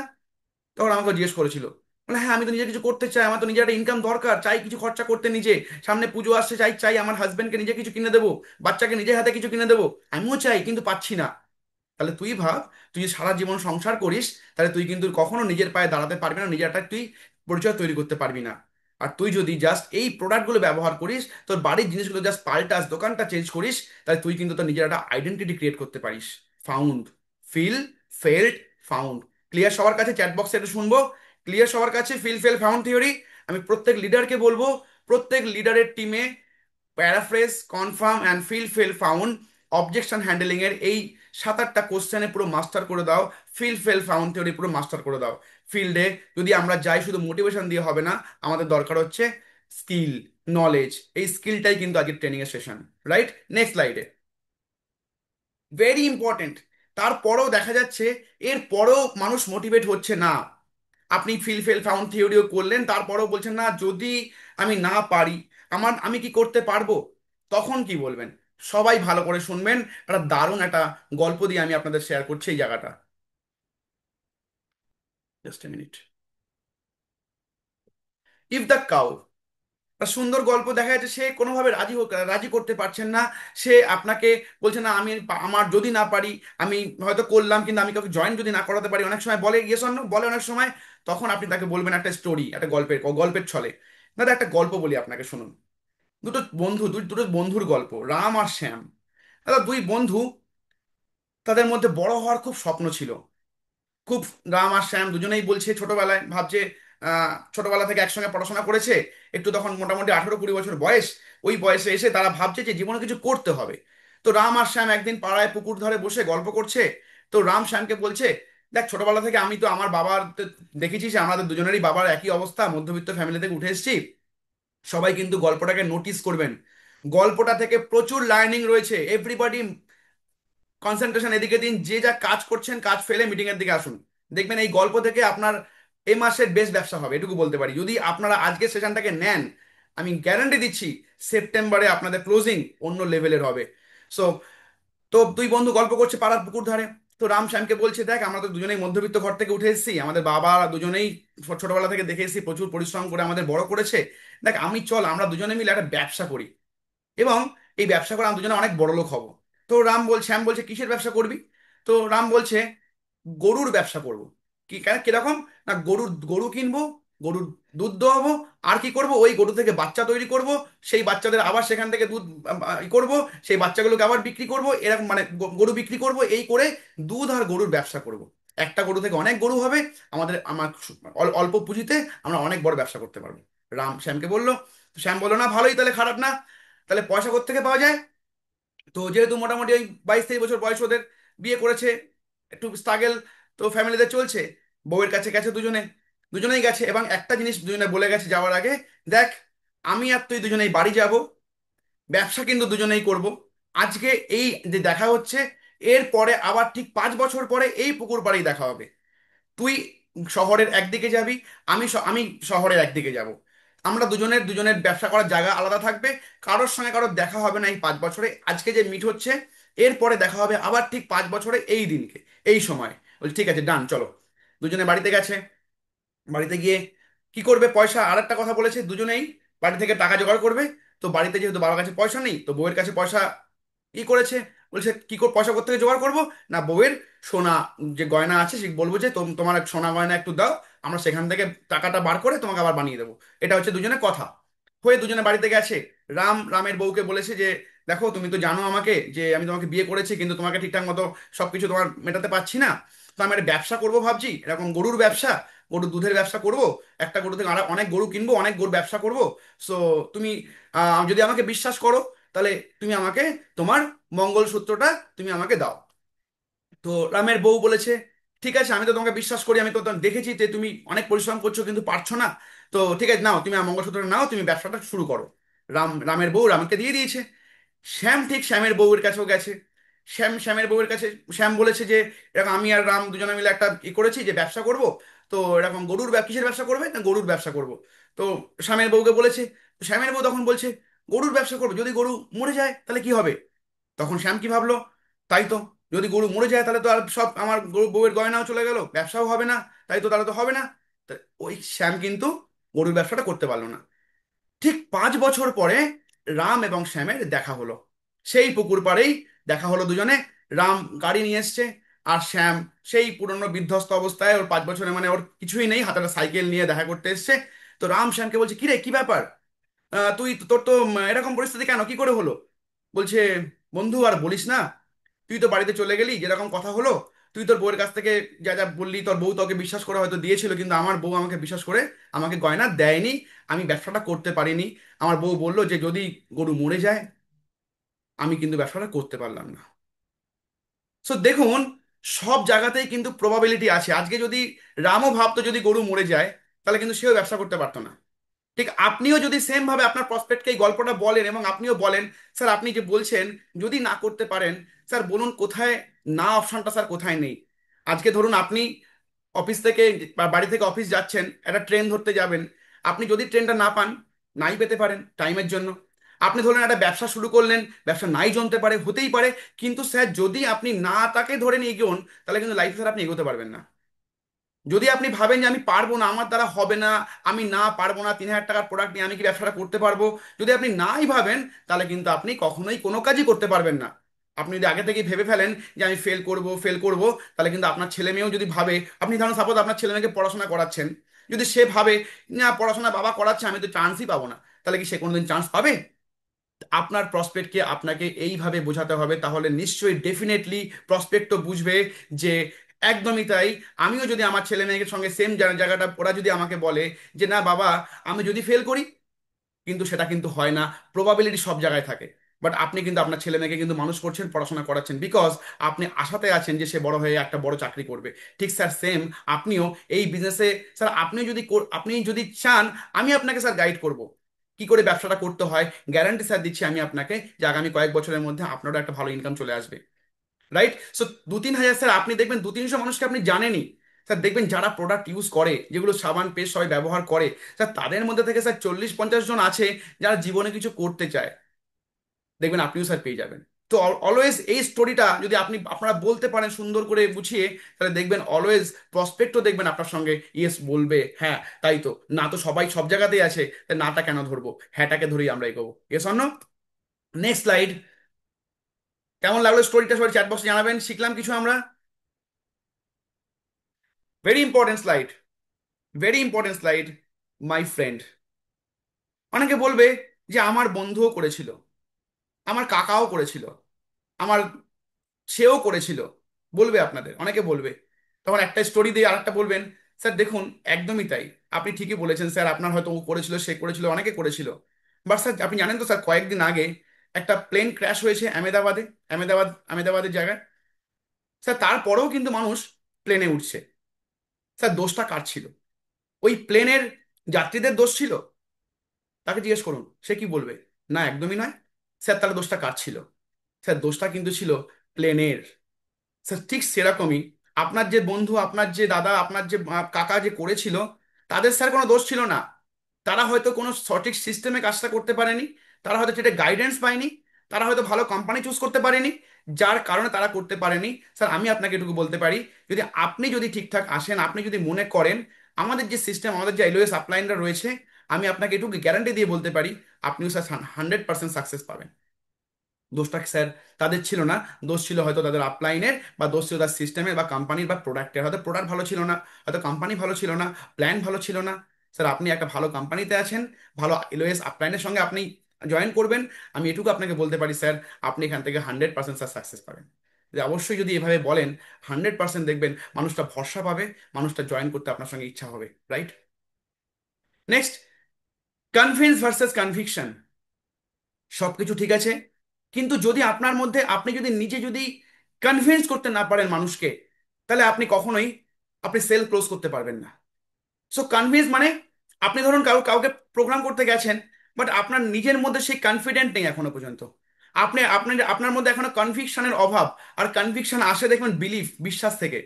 তখন আমাকে জিজ্ঞেস করেছিল, বলে হ্যাঁ আমি তো নিজে কিছু করতে চাই, আমার তো নিজে একটা ইনকাম দরকার, চাই কিছু খরচা করতে নিজে, সামনে পুজো আসছে, চাই চাই আমার হাজবেন্ডকে নিজে কিছু কিনে দেবো, বাচ্চাকে নিজে হাতে কিছু কিনে দেবো, আমিও চাই কিন্তু পাচ্ছি না। তাহলে তুই ভাব, তুই যদি সারা জীবন সংসার করিস, তাহলে তুই কিন্তু কখনো নিজের পায়ে দাঁড়াতে পারবি না, নিজের একটা তুই পরিচয় তৈরি করতে পারবি না। আর তুই যদি জাস্ট এই প্রোডাক্টগুলো ব্যবহার করিস, তোর বাড়ির জিনিসগুলো জাস্ট পাল্টাস, দোকানটা চেঞ্জ করিস, তাহলে তুই কিন্তু তোর নিজের একটা আইডেন্টিটি ক্রিয়েট করতে পারিস। Found, feel felt found. Clear সবার কাছে? চ্যাট বক্সে একটু শুনবো। ক্লিয়ার সবার কাছে ফিল ফেল ফাউন্ড থিওরি? আমি প্রত্যেক লিডারকে বলবো, প্রত্যেক লিডারের টিমে paraphrase, confirm and feel felt found, objection handling এর এই 7-8টা কোশ্চেনে পুরো মাস্টার করে দাও। ফিল ফেল ফাউন্ড থিওরি পুরো মাস্টার করে দাও। ফিল্ডে যদি আমরা যাই, শুধু মোটিভেশন দিয়ে হবে না, আমাদের দরকার হচ্ছে স্কিল, নলেজ। এই স্কিলটাই কিন্তু আজকের ট্রেনিং এর সেশন। রাইট, নেক্সট স্লাইডে। Very important. তারপরেও দেখা যাচ্ছে এর পরেও মানুষ মোটিভেট হচ্ছে না। আপনি ফিল ফেল ফাউন্ড থিওরিও করলেন, তারপরেও বলছেন না, যদি আমি না পারি, আমি কি করতে পারবো? তখন কি বলবেন? সবাই ভালো করে শুনবেন, একটা দারুণ একটা গল্প দিয়ে আমি আপনাদের শেয়ার করছি এই জায়গাটা। Just a minute. If the cow, একটা সুন্দর গল্প। দেখা যাচ্ছে সে কোনোভাবে রাজি করতে পারছেন না। সে আপনাকে বলছে না, আমার যদি না পারি, আমি হয়তো করলাম, কিন্তু আমি কাউকে জয়েন যদি না করাতে পারি, অনেক সময় বলে ইয়েস অর নো, বলে অনেক সময়। তখন আপনি তাকে বলবেন একটা স্টোরি, একটা গল্পের ছলে। দাদা একটা গল্প বলি আপনাকে, শুনুন। দুটো বন্ধুর গল্প, রাম আর শ্যাম। দাদা দুই বন্ধু, তাদের মধ্যে বড় হওয়ার খুব স্বপ্ন ছিল। খুব, রাম আর শ্যাম দুজনেই বলছে, ছোটবেলায় ভাবছে, ছোটবেলা থেকে একসঙ্গে পড়াশোনা করেছে, একটু তখন মোটামুটি 18-20 বছর বয়স। ওই বয়সে এসে তারা ভাবছে যে জীবনে কিছু করতে হবে। তো রাম আর শ্যাম একদিন পাড়ায় পুকুর ধারে বসে গল্প করছে। তো রাম শ্যামকে বলছে, দেখ ছোটবেলা থেকে আমি তো আমার বাবার দেখেছিস, আমাদের দুজনেরই বাবার একই অবস্থা, মধ্যবিত্ত ফ্যামিলি থেকে উঠে এসেছি। সবাই কিন্তু গল্পটাকে নোটিস করবেন। গল্পটা থেকে প্রচুর লার্নিং রয়েছে। এভরিবডি কনসেন্ট্রেশন এদিকে দিন, যে যা কাজ করছেন কাজ ফেলে মিটিং এর দিকে আসুন। দেখবেন এই গল্প থেকে আপনার এ মাসের বেস্ট ব্যবসা হবে, এটুকু বলতে পারি। যদি আপনারা আজকের সেশনটাকে নেন, আমি গ্যারান্টি দিচ্ছি সেপ্টেম্বরে আপনাদের ক্লোজিং অন্য লেভেলের হবে। সো, তো দুই বন্ধু গল্প করছে পাড়ার পুকুর ধারে। তো রাম শ্যামকে বলছে, দেখ আমরা তো দুজনেই মধ্যবিত্ত ঘর থেকে উঠে এসেছি, আমাদের বাবা দুজনেই ছোটবেলা থেকে দেখে এসেছি, প্রচুর পরিশ্রম করে আমাদের বড় করেছে। দেখ চল আমরা দুজনে মিলে একটা ব্যবসা করি, এবং এই ব্যবসা করে আমরা দুজনে অনেক বড় লোক হব। তো শ্যাম বলছে, কিসের ব্যবসা করবি? তো রাম বলছে, গরুর ব্যবসা করব। কিরকম? না, গরু কিনবো, গরুর দুধ দোয়াবো, আর কি করব, ওই গরু থেকে বাচ্চা তৈরি করব, সেই বাচ্চাদের আবার সেখান থেকে দুধ করব, সেই বাচ্চাগুলোকে আবার বিক্রি করব, এরকম মানে গরু বিক্রি করব, এই করে দুধ আর গরুর ব্যবসা করব। একটা গরু থেকে অনেক গরু হবে, আমার অল্প পুঁজিতে আমরা অনেক বড় ব্যবসা করতে পারবো। রাম শ্যামকে বললো। শ্যাম বললো, না ভালোই, তাহলে খারাপ না। তাহলে পয়সা কোত্থেকে পাওয়া যায়? তো যেহেতু মোটামুটি ওই 22-23 বছর বয়স ওদের, বিয়ে করেছে, একটু স্ট্রাগেল তো ফ্যামিলিতে চলছে। বউয়ের কাছে গেছে দুজনে, দুজনেই গেছে, এবং একটা জিনিস দুজনে বলে গেছে যাওয়ার আগে, দেখ আমি আর তুই দুজনেই বাড়ি যাব, ব্যবসা কিন্তু দুজনেই করব। আজকে এই যে দেখা হচ্ছে, এর পরে আবার ঠিক 5 বছর পরে এই পুকুর পাড়েই দেখা হবে। তুই শহরের একদিকে যাবি, আমি শহরের একদিকে যাব। আমরা দুজনের দুজনের ব্যবসা করার জায়গা আলাদা থাকবে। কারোর সঙ্গে কারোর দেখা হবে না এই 5 বছরে। আজকে যে মিট হচ্ছে, এরপরে দেখা হবে আবার ঠিক 5 বছরে এই দিনকে, এই সময়। বলছি ঠিক আছে, ডান, চলো। দুজনে বাড়িতে গেছে। বাড়িতে গিয়ে কি করবে, পয়সা, আর একটা কথা বলেছে, দুজনেই বাড়ি থেকে টাকা জোগাড় করবে। তো বাড়িতে যেহেতু বাবার কাছে পয়সা নেই, তো বউয়ের কাছে পয়সা ই করেছে। বলছে কি করে পয়সা কোত্থেকে জোগাড় করবো? না, বউয়ের সোনা যে গয়না আছে সে বলবো যে তোমার এক সোনা গয়না একটু দাও, আমরা সেখান থেকে টাকাটা বার করে তোমাকে আবার বানিয়ে দেবো। এটা হচ্ছে দুজনের কথা। হয়ে দুজনে বাড়িতে গেছে। রামের বউকে বলেছে যে, দেখো তুমি তো জানো আমাকে, যে আমি তোমাকে বিয়ে করেছি, কিন্তু তোমাকে ঠিকঠাক মতো সবকিছু তোমার মেটাতে পারছি না। তো আমি একটা ব্যবসা করবো ভাবছি, এরকম গরুর ব্যবসা, গরুর দুধের ব্যবসা করব। একটা গরু থেকে অনেক গরু কিনবো, অনেক গরু ব্যবসা করব। সো তুমি যদি আমাকে বিশ্বাস করো, তাহলে তুমি আমাকে তোমার মঙ্গলসূত্রটা তুমি আমাকে দাও। তো রামের বউ বলেছে, ঠিক আছে, আমি তো তোমাকে বিশ্বাস করি, আমি তো দেখেছি যে তুমি অনেক পরিশ্রম করছো কিন্তু পারছো না। তো ঠিক আছে, নাও তুমি আমার মঙ্গলসূত্রটা নাও, তুমি ব্যবসাটা শুরু করো। রামের বউ রামকে দিয়ে দিয়েছে। শ্যাম ঠিক শ্যামের বউয়ের কাছেও গেছে। শ্যামের বউয়ের কাছে শ্যাম বলেছে যে, এরকম আমি আর রাম দুজনে মিলে একটা করেছি যে ব্যবসা করব। তো এরকম কিসের ব্যবসা করবে? না, গরুর ব্যবসা করব। তো শ্যামের বউকে বলেছে। তো শ্যামের বউ তখন বলছে, গরুর ব্যবসা করবে, যদি গরু মরে যায় তাহলে কি হবে? তখন শ্যাম কি ভাবলো, তাই তো, যদি গরু মরে যায় তাহলে তো আর সব আমার বউয়ের গয়নাও চলে গেল, ব্যবসাও হবে না। তাই তো, তাহলে তো হবে না। তা ওই শ্যাম কিন্তু গরুর ব্যবসাটা করতে পারলো না। ঠিক 5 বছর পরে রাম এবং শ্যামের দেখা হলো। সেই পুকুর পাড়েই দেখা হলো দুজনে। রাম গাড়ি নিয়ে এসছে, আর শ্যাম সেই পুরনো বিধ্বস্ত অবস্থায়, ওর 5 বছরে মানে ওর কিছুই নেই, হাতে একটা সাইকেল নিয়ে দেখা করতে এসছে। তো রাম শ্যামকে বলছে, কিরে কি ব্যাপার? তোর তো এরকম পরিস্থিতি কেন, কি করে হলো? বলছে, বন্ধু আর বলিস না, তুই তো বাড়িতে চলে গেলি, যেরকম কথা হলো, তুই তোর বউয়ের কাছ থেকে যা যা বললি, তোর বউ তোকে বিশ্বাস করে হয়তো দিয়েছিল, কিন্তু আমার বউ আমাকে বিশ্বাস করে আমাকে গয়না দেয়নি। আমি ব্যবসাটা করতে পারিনি। আমার বউ বললো যে যদি গরু মরে যায়, আমি কিন্তু ব্যবসাটা করতে পারলাম না। সো দেখুন, সব জায়গাতেই কিন্তু প্রবাবিলিটি আছে। আজকে যদি রামও ভাবতো যদি গরু মরে যায়, তাহলে কিন্তু সেও ব্যবসা করতে পারতো না। ঠিক আপনিও যদি সেম ভাবে আপনার প্রসপেক্টকে এই গল্পটা বলেন এবং আপনিও বলেন, স্যার আপনি যে বলছেন যদি না করতে পারেন, স্যার বলুন কোথায় না অপশনটা স্যার কোথায় নেই। আজকে ধরুন আপনি অফিস থেকে বা বাড়ি থেকে অফিস যাচ্ছেন, একটা ট্রেন ধরতে যাবেন, আপনি যদি ট্রেনটা না পান, নাই পেতে পারেন টাইমের জন্য। আপনি ধরুন একটা ব্যবসা শুরু করলেন, ব্যবসা নাই জমতে পারে, হতেই পারে। কিন্তু স্যার যদি আপনি না তাকে ধরে নিয়ে এগোন, তাহলে কিন্তু লাইফে স্যার আপনি এগোতে পারবেন না। যদি আপনি ভাবেন যে আমি পারবো না, আমার দ্বারা হবে না, আমি না পারবো না, 3,000 টাকার প্রোডাক্ট নিয়ে আমি কি ব্যবসাটা করতে পারবো, যদি আপনি নাই ভাবেন, তাহলে কিন্তু আপনি কখনোই কোনো কাজই করতে পারবেন না। আপনি যদি আগে থেকেই ভেবে ফেলেন যে আমি ফেল করব ফেল করব, তাহলে কিন্তু আপনার ছেলে মেয়েও যদি ভাবে, আপনি ধরুন সাপোজ আপনার ছেলে মেয়েকে পড়াশোনা করাচ্ছেন, যদি সে ভাবে না পড়াশোনা বাবা করাচ্ছে আমি তো চান্সই পাবো না, তাহলে কি সে কোনোদিন চান্স পাবে? আপনার প্রসপেক্টকে আপনাকে এইভাবে বোঝাতে হবে, তাহলে নিশ্চয়ই ডেফিনেটলি প্রসপেক্ট তো বুঝবে যে একদমই তাই। আমিও যদি আমার ছেলে মেয়ের সঙ্গে সেম জায়গাটা ওরা যদি আমাকে বলে যে না বাবা আমি যদি ফেল করি, কিন্তু সেটা কিন্তু হয় না, প্রবাবিলিটি সব জায়গায় থাকে। বাট আপনি কিন্তু আপনার ছেলে মেয়েকে কিন্তু মানুষ করছেন, পড়াশোনা করাচ্ছেন, বিকজ আপনি আশাতে আছেন যে সে বড় হয়ে একটা বড় চাকরি করবে। ঠিক স্যার সেম আপনিও এই বিজনেসে, স্যার আপনি যদি আপনি যদি চান, আমি আপনাকে স্যার গাইড করব কি করে ব্যবসাটা করতে হয়। গ্যারান্টি স্যার দিচ্ছি আমি আপনাকে যে আগামী কয়েক বছরের মধ্যে আপনারও একটা ভালো ইনকাম চলে আসবে। রাইট? সো 2-3 হাজার স্যার আপনি দেখবেন 200-300 মানুষকে আপনি জানেনই। স্যার দেখবেন যারা প্রোডাক্ট ইউজ করে, যেগুলো সাবান পেস্ট সবাই ব্যবহার করে, স্যার তাদের মধ্যে থেকে স্যার 40-50 জন আছে যারা জীবনে কিছু করতে চায়। দেখবেন আপনিও স্যার পেয়ে যাবেন। তো অলওয়েজ এই স্টোরিটা যদি আপনি আপনারা বলতে পারেন সুন্দর করে বুঝিয়ে, তাহলে দেখবেন অলওয়েজ প্রসপেক্টও দেখবেন আপনার সঙ্গে ইয়েস বলবে, হ্যাঁ তাই তো, না তো সবাই সব জায়গাতেই আছে, তাই নাটা কেন ধরবো, হ্যাঁটাকে ধরেই আমরা এগোবো। ইয়েস অন্য। Next slide. কেমন লাগলো স্টোরিটা সবাই চ্যাট বক্সে জানাবেন, শিখলাম কিছু আমরা। Very important slide, very important slide my friend. অনেকে বলবে যে আমার বন্ধুও করেছিল, আমার কাকাও করেছিল, আমার সেও করেছিল, বলবে আপনাদের অনেকে বলবে। তখন একটা স্টোরি দিয়ে আরেকটা বলবেন, স্যার দেখুন একদমই তাই, আপনি ঠিকই বলেছেন স্যার, আপনার হয়তো ও করেছিল, সে করেছিল, অনেকে করেছিল। বাট স্যার আপনি জানেন তো স্যার কয়েকদিন আগে একটা প্লেন ক্র্যাশ হয়েছে আহমেদাবাদে, আহমেদাবাদের জায়গায়। স্যার তারপরেও কিন্তু মানুষ প্লেনে উঠছে। স্যার দোষটা কার ছিল? ওই প্লেনের যাত্রীদের দোষ ছিল? তাকে জিজ্ঞেস করুন, সে কি বলবে? না একদমই নয়। স্যার তাহলে দোষটা কার ছিল? স্যার দোষটা কিন্তু ছিল প্লেনের। স্যার ঠিক সেরকমই আপনার যে বন্ধু, আপনার যে দাদা, আপনার যে কাকা যে করেছিল, তাদের স্যার কোনো দোষ ছিল না। তারা হয়তো কোনো সঠিক সিস্টেমে কাজটা করতে পারেনি, তারা হয়তো সেটা গাইডেন্স পায়নি, তারা হয়তো ভালো কোম্পানি চুজ করতে পারেনি, যার কারণে তারা করতে পারেনি। স্যার আমি আপনাকে এটুকু বলতে পারি, যদি আপনি যদি ঠিকঠাক আসেন, আপনি যদি মনে করেন, আমাদের যে সিস্টেম, আমাদের যে এলওএস আপলাইনরা রয়েছে, আমি আপনাকে এটুকু গ্যারান্টি দিয়ে বলতে পারি আপনিও স্যার 100% সাকসেস পাবেন। দোষটা স্যার তাদের ছিল না, দোষ ছিল হয়তো তাদের আপলাইনের, বা দোষ ছিল তার সিস্টেমের বা কোম্পানির বা প্রোডাক্টের। হয়তো প্রোডাক্ট ভালো ছিল না, হয়তো কোম্পানি ভালো ছিল না, প্ল্যান ভালো ছিল না। স্যার আপনি একটা ভালো কোম্পানিতে আছেন, ভালো এলওএস আপলাইনের সঙ্গে আপনি জয়েন করবেন, আমি এটুকু আপনাকে বলতে পারি স্যার আপনি এখান থেকে 100% স্যার সাকসেস পাবেন। যে অবশ্যই যদি এভাবে বলেন, 100% দেখবেন মানুষটা ভরসা পাবে, মানুষটা জয়েন করতে আপনার সঙ্গে ইচ্ছা হবে। Right? Next, convince versus conviction. সবকিছু ঠিক আছে, কিন্তু যদি আপনার মধ্যে আপনি যদি নিজে যদি কনভিন্স করতে না পারেন মানুষকে, তাহলে আপনি কখনোই আপনি সেল ক্লোজ করতে পারবেন না। সো কনভিন্স মানে, আপনি ধরুন কাউকে প্রোগ্রাম করতে গেছেন, বাট আপনার নিজের মধ্যে সেই কনফিডেন্ট নেই এখনো পর্যন্ত। আপনি আপনার আপনার মধ্যে এখনো কনভিকশনের অভাব। আর কনভিকশন আসে দেখবেন বিশ্বাস থেকে।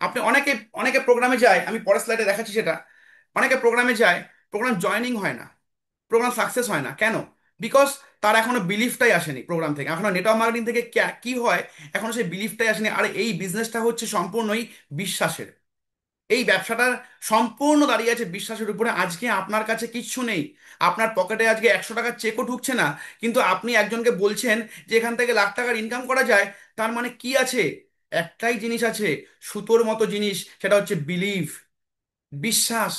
আপনি অনেকে অনেকে প্রোগ্রামে যায়, আমি পরের স্লাইডে দেখাচ্ছি সেটা। অনেকে প্রোগ্রামে যায়, প্রোগ্রাম জয়নিং হয় না, প্রোগ্রাম সাকসেস হয় না, কেন? বিকজ তার এখনো বিলিফটাই আসেনি প্রোগ্রাম থেকে, এখনো নেটওয়ার্ক মার্কেটিং থেকে কি হয়, এখনো সেই বিলিফটাই আসেনি। আর এই বিজনেসটা হচ্ছে সম্পূর্ণই বিশ্বাসের। এই ব্যবসাটা সম্পূর্ণ দাঁড়িয়ে আছে বিশ্বাসের উপরে। আজকে আপনার কাছে কিচ্ছু নেই, আপনার পকেটে আজকে 100 টাকার চেকও ঢুকছে না, কিন্তু আপনি একজনকে বলছেন যে এখান থেকে লাখ টাকার ইনকাম করা যায়। তার মানে কি আছে? একটাই জিনিস আছে, সুতোর মতো জিনিস, সেটা হচ্ছে বিলিভ, বিশ্বাস।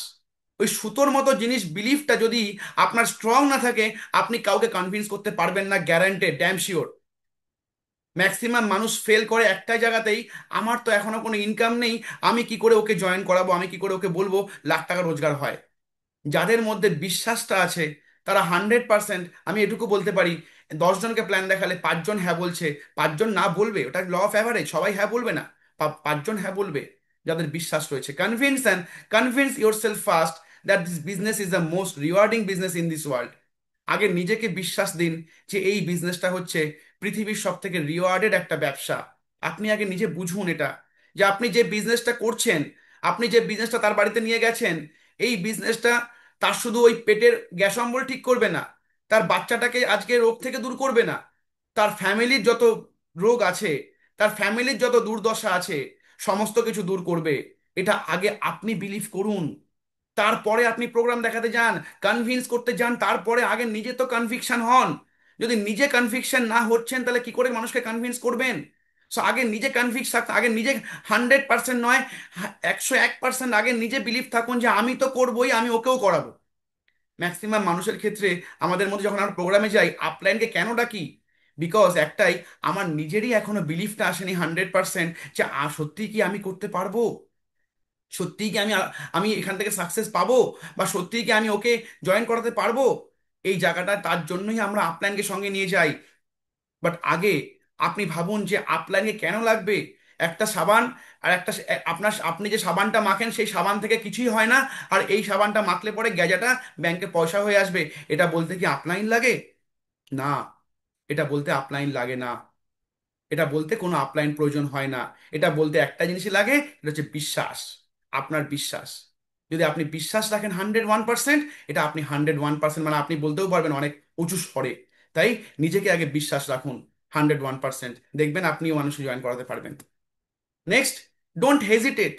ওই সুতোর মতো জিনিস বিলিফটা যদি আপনার স্ট্রং না থাকে, আপনি কাউকে কনভিন্স করতে পারবেন না, গ্যারান্টেড, ড্যাম শিওর। ম্যাক্সিমাম মানুষ ফেল করে একটাই জায়গাতেই, আমার তো এখনো কোনো ইনকাম নেই, আমি কি করে ওকে জয়েন করাবো, আমি কি করে ওকে বলবো লাখ টাকা রোজগার হয়। যাদের মধ্যে বিশ্বাসটা আছে, তারা 100%, আমি এটুকু বলতে পারি, 10 জনকে প্ল্যান দেখালে 5 জন হ্যাঁ বলছে, 5 জন না বলবে, ওটা ল অফ অ্যাভারেজ, সবাই হ্যাঁ বলবে না, পাঁচজন হ্যাঁ বলবে যাদের বিশ্বাস রয়েছে। Convince your self first that this business is the most rewarding business in this world. আগে নিজেকে বিশ্বাস দিন যে এই বিজনেসটা হচ্ছে পৃথিবীর সব থেকে রিওয়ার্ডেড একটা ব্যবসা। আপনি আগে নিজে বুঝুন এটা, যে আপনি যে বিজনেসটা করছেন, আপনি যে বিজনেসটা তার বাড়িতে নিয়ে গেছেন, এই বিজনেসটা তার শুধু ওই পেটের গ্যাস অম্বল ঠিক করবে না, তার বাচ্চাটাকে আজকে রোগ থেকে দূর করবে না, তার ফ্যামিলির যত রোগ আছে, তার ফ্যামিলির যত দুর্দশা আছে, সমস্ত কিছু দূর করবে। এটা আগে আপনি বিলিভ করুন, তারপরে আপনি প্রোগ্রাম দেখাতে যান, কনভিন্স করতে যান, তারপরে আগে নিজে তো কনভিকশন হন। যদি নিজে কনভিকশন না হচ্ছেন তাহলে কি করে মানুষকে কনভিন্স করবেন? সো আগে নিজে কনভিক্স থাকুন, আগে নিজে 100% নয়, 101% আগে নিজে বিলিভ থাকুন যে আমি তো করবোই, আমি ওকেও করাবো। ম্যাক্সিমাম মানুষের ক্ষেত্রে আমাদের মধ্যে যখন আমরা প্রোগ্রামে যাই, আপলাইনকে কেন ডাকি? বিকজ একটাই, আমার নিজেরই এখনো বিলিভটা আসেনি 100% যে সত্যি কি আমি করতে পারবো, সত্যিই কি আমি এখান থেকে সাকসেস পাবো, বা সত্যিই কি আমি ওকে জয়েন করাতে পারবো। এই জায়গাটা, তার জন্যই আমরা আপলাইনকে সঙ্গে নিয়ে যাই। বাট আগে আপনি ভাবুন যে আপলাইনকে কেন লাগবে। একটা সাবান, আর একটা আপনি যে সাবানটা মাখেন সেই সাবান থেকে কিছুই হয় না, আর এই সাবানটা মাখলে পরে গেজাটা ব্যাংকে পয়সা হয়ে আসবে, এটা বলতে কি আপলাইন লাগে? না, এটা বলতে আপলাইন লাগে না, এটা বলতে কোনো আপলাইন প্রয়োজন হয় না। এটা বলতে একটা জিনিসই লাগে, এটা হচ্ছে বিশ্বাস। আপনার বিশ্বাস, যদি আপনি বিশ্বাস রাখেন 101%, এটা আপনি 101%, মানে আপনি বলতেও পারবেন অনেক উঁচু স্বরে। তাই নিজেকে আগে বিশ্বাস রাখুন 101%, দেখবেন আপনিও মানুষ জয়েন করাতে পারবেন। Next, don't hesitate.